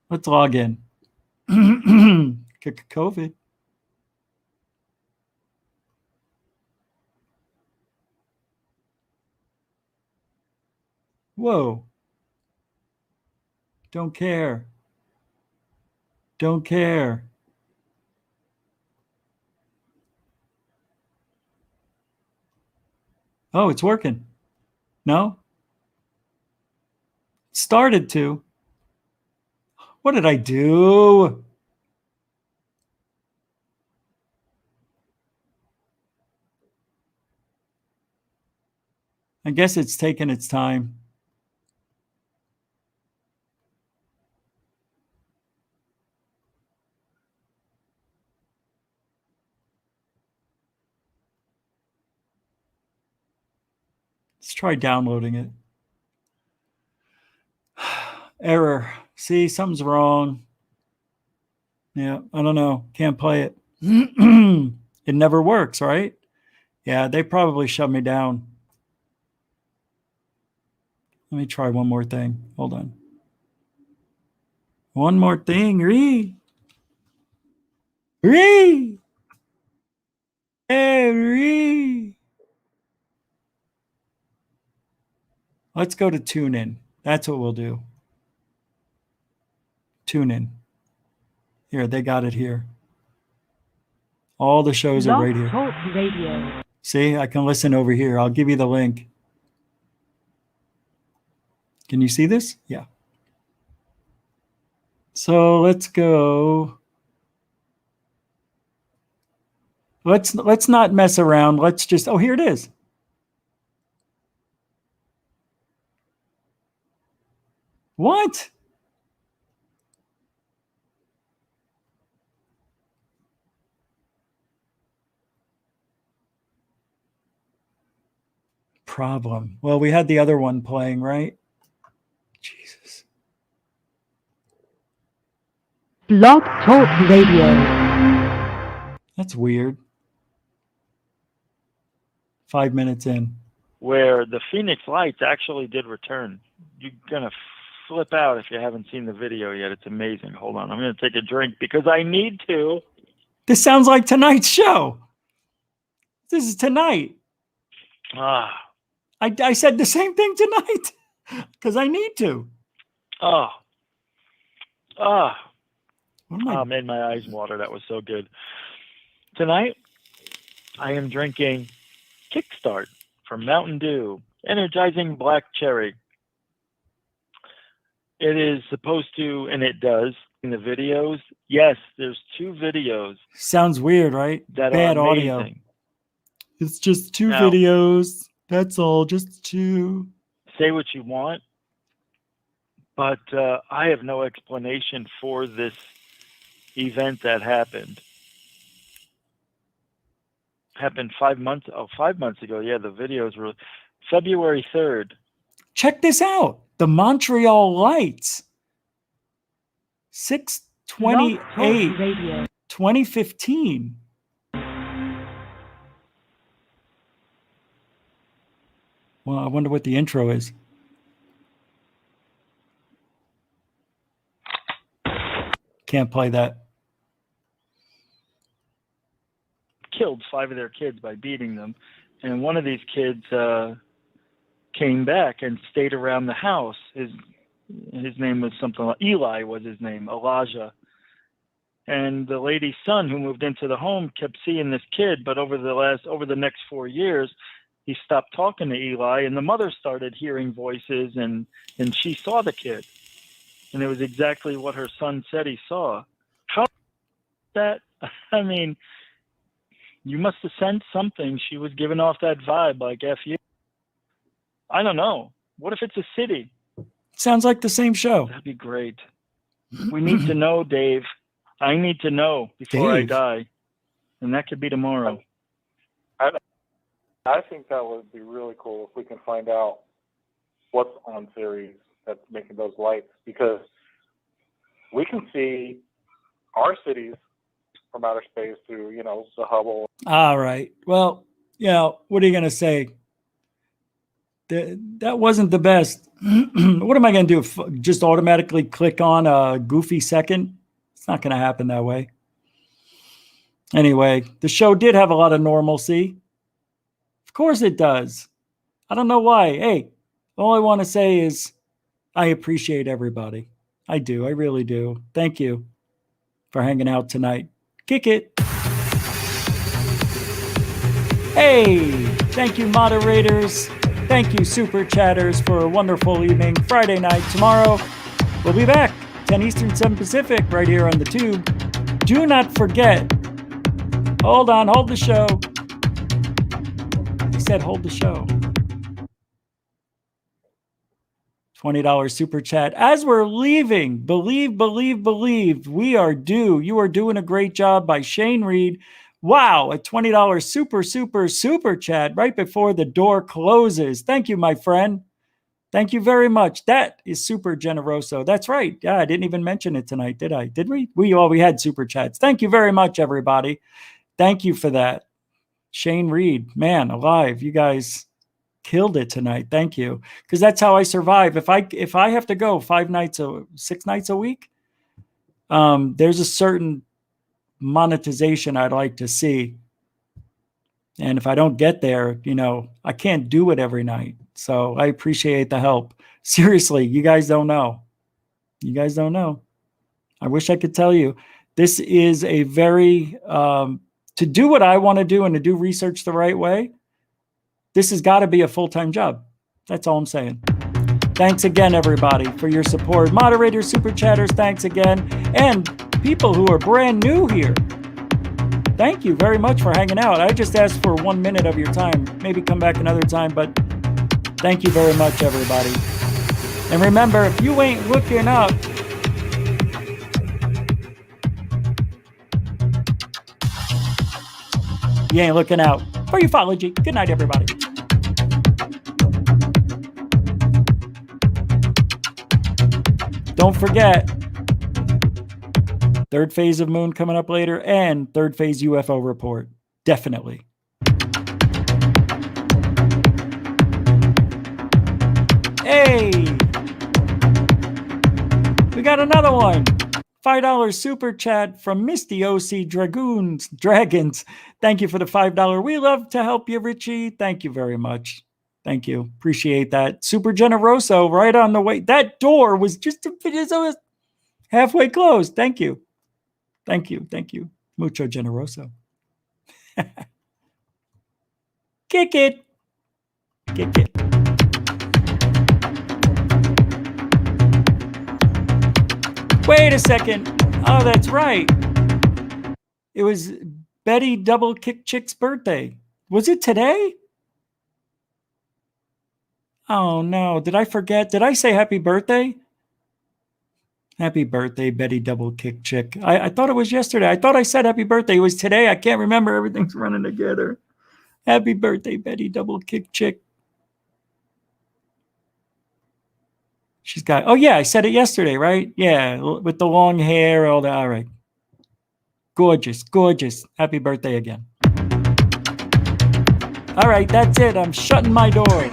Let's log in. COVID. Whoa. Don't care. Don't care. Oh, it's working. No? Started to. What did I do? I guess it's taken its time. Let's try downloading it. Error. See, something's wrong. Yeah, I don't know. Can't play it. It never works, right? Yeah, they probably shut me down. Let me try one more thing. Hold on. One more thing. Hey, let's go to TuneIn. That's what we'll do. TuneIn. Here, they got it here. All the shows are right here. Talk Radio. See, I can listen over here. I'll give you the link. Can you see this? Yeah. So let's go. Let's not mess around. Let's just, oh, here it is. What? Problem. Well, we had the other one playing, right? Jesus. Blog Talk Radio. That's weird. 5 minutes in. Where the Phoenix Lights actually did return. You're going to flip out if you haven't seen the video yet. It's amazing. Hold on. I'm going to take a drink because I need to. This sounds like tonight's show. This is tonight. I said the same thing tonight because I need to. Oh, Made my eyes water. That was so good. Tonight, I am drinking Kickstart from Mountain Dew, energizing black cherry. It is supposed to, and it does, in the videos. Yes, there's 2 videos. Sounds weird, right? That Bad are audio. amazing. It's just 2 Now, videos. That's all, just 2. Say what you want, but I have no explanation for this event that happened. Happened 5 months. 5 months ago. Yeah, the videos were February 3rd. Check this out. The Montreal Lights. 6/28, 2015. Well, I wonder what the intro is. Can't play that. Killed 5 of their kids by beating them, and one of these kids came back and stayed around the house. His name was something like Eli was his name, Elijah. And the lady's son who moved into the home kept seeing this kid, but over the next 4 years, he stopped talking to Eli, and the mother started hearing voices, and she saw the kid. And it was exactly what her son said he saw. How that? I mean, you must have sensed something. She was giving off that vibe, like F you. I don't know. What if it's a city? Sounds like the same show. That'd be great. We need to know, Dave. I need to know before I Dave? die. And that could be tomorrow. I think that would be really cool if we can find out what's on Ceres that's making those lights, because we can see our cities from outer space through, the Hubble. All right. Well, what are you going to say? That wasn't the best. What am I going to do? Just automatically click on a goofy second? It's not going to happen that way. Anyway, the show did have a lot of normalcy. Of course it does. I don't know why. Hey, all I want to say is I appreciate everybody. I do. I really do. Thank you for hanging out tonight. Kick it. Hey, thank you, moderators. Thank you, super chatters, for a wonderful evening. Friday night tomorrow, we'll be back 10 Eastern, 7 Pacific, right here on the tube. Do not forget. Hold on, hold the show. He said hold the show. $20 super chat. As we're leaving, believe, we are due. You are doing a great job by Shane Reed. Wow, a $20 super chat right before the door closes. Thank you, my friend. Thank you very much. That is super generoso. That's right. Yeah, I didn't even mention it tonight, did I? Did we? We had super chats. Thank you very much, everybody. Thank you for that. Shane Reed, man, alive. You guys killed it tonight. Thank you. Because that's how I survive. If I have to go 6 nights a week, there's a certain monetization I'd like to see. And if I don't get there, I can't do it every night. So I appreciate the help. Seriously, you guys don't know. You guys don't know. I wish I could tell you. This is a very, to do what I want to do and to do research the right way, this has got to be a full-time job. That's all I'm saying. Thanks again, everybody, for your support. Moderators, super chatters, thanks again. And people who are brand new here, thank you very much for hanging out. I just asked for 1 minute of your time. Maybe come back another time, but thank you very much, everybody. And remember, if you ain't looking up, you ain't looking out. For ufology. Good night, everybody. Don't forget, third phase of moon coming up later and third phase UFO report. Definitely. Hey, we got another one. $5 super chat from Misty OC Dragons. Thank you for the $5. We love to help you, Richie. Thank you very much. Thank you. Appreciate that. Super generoso right on the way. That door was just Halfway closed. Thank you. Thank you. Thank you. Mucho generoso. Kick it. Kick it. Wait a second. Oh, that's right. It was Betty Double Kick Chick's birthday. Was it today? Oh, no. Did I forget? Did I say happy birthday? Happy birthday, Betty Double Kick Chick. I thought it was yesterday. I thought I said happy birthday. It was today. I can't remember. Everything's running together. Happy birthday, Betty Double Kick Chick. She's got, oh yeah, I said it yesterday, right? Yeah, with the long hair, all that. All right. Gorgeous, gorgeous. Happy birthday again. All right, that's it. I'm shutting my door.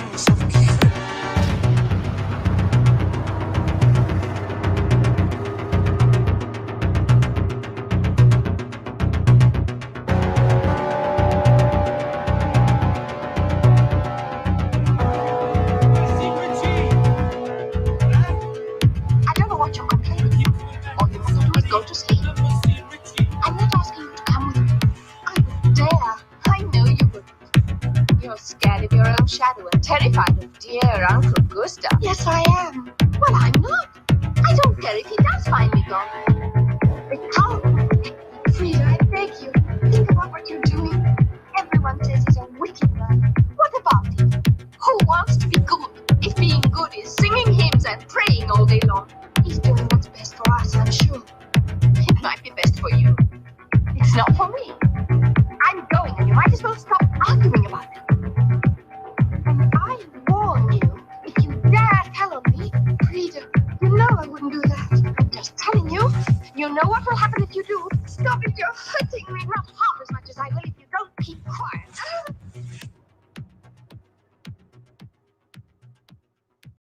Go to sleep. I'm not asking you to come with me. I would dare. I know you would. You're scared of your own shadow and terrified of dear Uncle Gustav. Yes, I am. Well, I'm not. I don't care if he does find me gone. But how? Frida, I beg you. Think about what you're doing. Everyone says he's a wicked man. What about it? Who wants to be good if being good is singing hymns and praying all day long? He's doing what's best for us, I'm sure. It might be best for you. It's not for me. I'm going, and you might as well stop arguing about it. And I warn you, if you dare tell on me, Frida, you know I wouldn't do that. I'm just telling you. You know what will happen if you do. Stop it, you're hurting me not half as much as I will if you don't keep quiet.